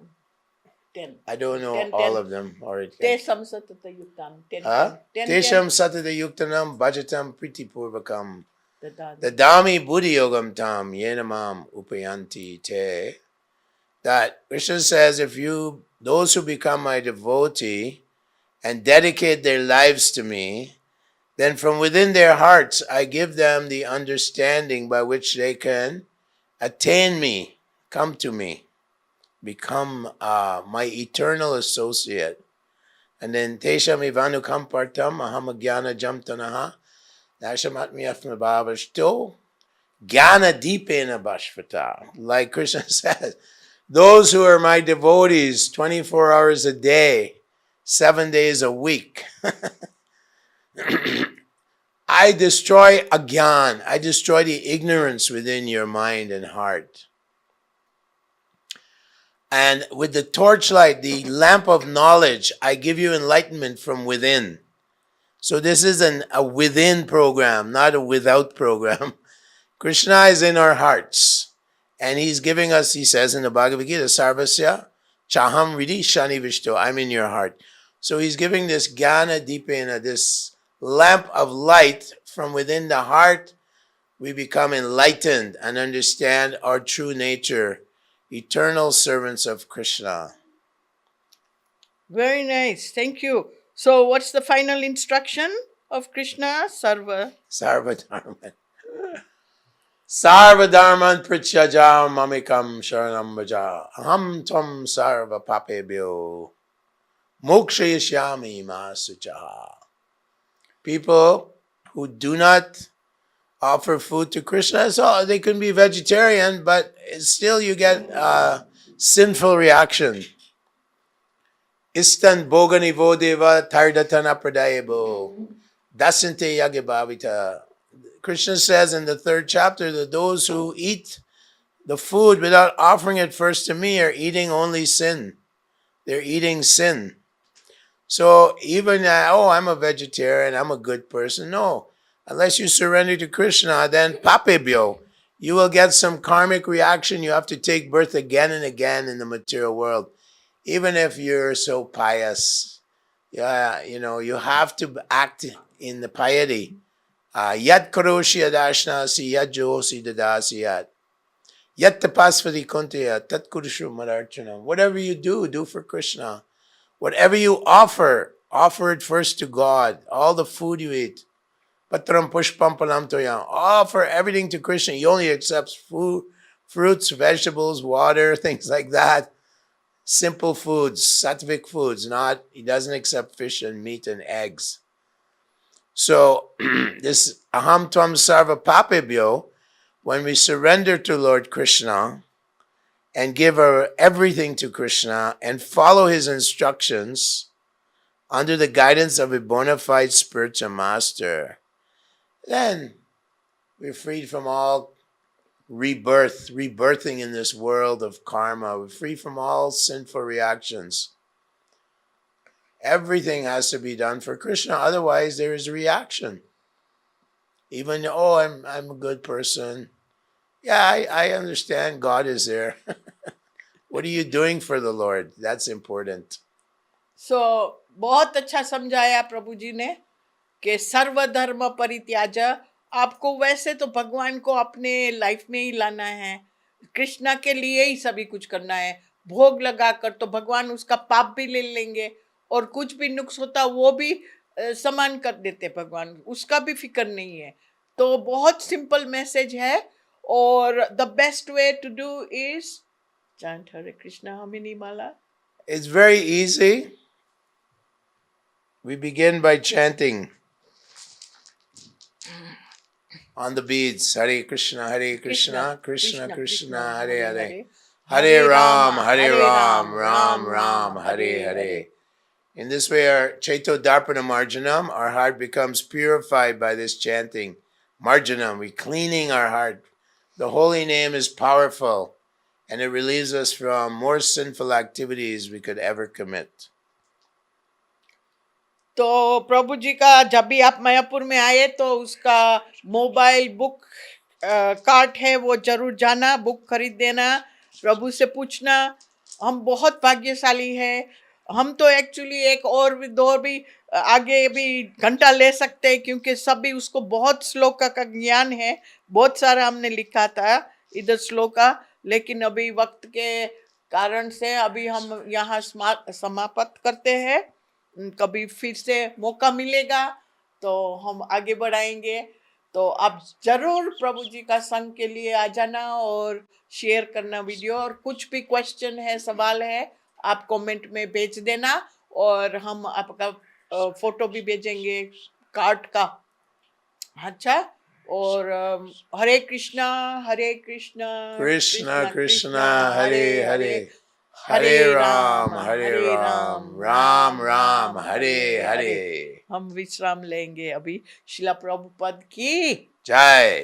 10. I don't know 10, all 10. of them already. Te samsatata yuktam. 10, Huh? 10, 10, Tesham satata yuktanam bhajatam priti purvakam 10. dadami buddhi yogam tam yenamam upayanti te. That Krishna says, if you, those who become my devotee and dedicate their lives to me, then from within their hearts I give them the understanding by which they can attain me, come to me, become my eternal associate. And then Tesham Ivanu Kampartam Ahamagyana Jamtanaha Nashamatmiyatma Bhavashto Gyana Deepena Bhashvata. Like Krishna says, those who are my devotees 24 hours a day, 7 days a week, I destroy agyan. I destroy the ignorance within your mind and heart. And with the torchlight, the lamp of knowledge, I give you enlightenment from within. So this is a within program, not a without program. Krishna is in our hearts. And he's giving us, he says in the Bhagavad Gita, Sarvasya Chaham Ridi Shani Vishto, I'm in your heart. So he's giving this Jnana Deepena, this lamp of light from within the heart. We become enlightened and understand our true nature, eternal servants of Krishna. Very nice. Thank you. So, what's the final instruction of Krishna? Sarva. Sarvadharman. Sarvadharman pratyajam mamikam sharanam bhaja. Aham tvam sarva papebhyo mokshayashyami ma suchaha. People who do not offer food to Krishna, so they can be vegetarian, but still you get a sinful reaction. Istan boganivo deva tardatana pradayabo dasante yagyabhavita. Krishna says in the 3rd chapter that those who eat the food without offering it first to me are eating only sin. They're eating sin. So even, I'm a vegetarian, I'm a good person. No, unless you surrender to Krishna, then papebhyo, you will get some karmic reaction. You have to take birth again and again in the material world. Even if you're so pious, you have to act in the piety. Yat karoshi adashnasi yat josi dadasi yat. Yat tapasvati kuntya tat kurushu madarchana. Whatever you do for Krishna. Whatever you offer it first to God. All the food you eat. Patram pushpam palam toyam. Offer everything to Krishna. He only accepts food, fruits, vegetables, water, things like that. Simple foods, sattvic foods. He doesn't accept fish and meat and eggs. So this aham tvam sarva papebhyo, when we surrender to Lord Krishna and give everything to Krishna and follow his instructions under the guidance of a bona fide spiritual master, then we're freed from all rebirthing in this world of karma. We're free from all sinful reactions. Everything has to be done for Krishna, otherwise there is a reaction. Even, I'm a good person. Yeah, I understand God is there. What are you doing for the Lord? That's important. So, बहुत अच्छा समझाया प्रभु जी ने कि सर्वधर्म परित्याज. आपको वैसे तो भगवान को अपने लाइफ में ही लाना है, कृष्णा के लिए ही सभी कुछ करना है. भोग लगाकर तो भगवान उसका पाप भी ले लेंगे और कुछ भी नुक्स होता वो भी समान कर देते भगवान, उसका भी फिक्र नहीं है. तो बहुत सिंपल मैसेज है. और the best way to do is chant Hare Krishna. How many mala? It's very easy. We begin by chanting on the beads. Hare Krishna, Krishna Krishna, Hare Hare. Hare Ram, Ram Ram, Hare Hare. In this way, our Chaito Darpana Marjanam, our heart becomes purified by this chanting. marginum. We're cleaning our heart. The holy name is powerful, and it relieves us from more sinful activities we could ever commit. तो प्रभु जी का जब भी आप मायापुर में आए तो उसका mobile book cart है, वो जरूर जाना, बुक खरीद देना, प्रभु से पूछना। हम बहुत भाग्यशाली हैं। हम तो एक्चुअली एक और भी दो भी आगे भी घंटा ले सकते हैं, क्योंकि सभी उसको बहुत श्लोक का ज्ञान है, बहुत सारा हमने लिखा था इधर श्लोक का। लेकिन अभी वक्त के कारण से अभी हम यहाँ समाप्त करते हैं। कभी फिर से मौका मिलेगा तो हम आगे बढ़ाएंगे। तो आप जरूर प्रभु जी का संग के लिए आ जाना और शेयर करना वीडियो, और कुछ भी क्वेश्चन है, सवाल है, आप कमेंट में भेज देना, और हम आपका फोटो भी भेजेंगे कार्ड का। अच्छा, और हरे कृष्णा, हरे कृष्णा, Krishna कृष्णा कृष्णा, Krishna, हरे Hare हरे, Hare, हरे Hare राम, Ram, Hare हरे Ram, Ram, Ram Ram Ram, Ram, हरे Hare हरे। Hare. हम विश्राम लेंगे अभी। शिला प्रभुपद की Jai.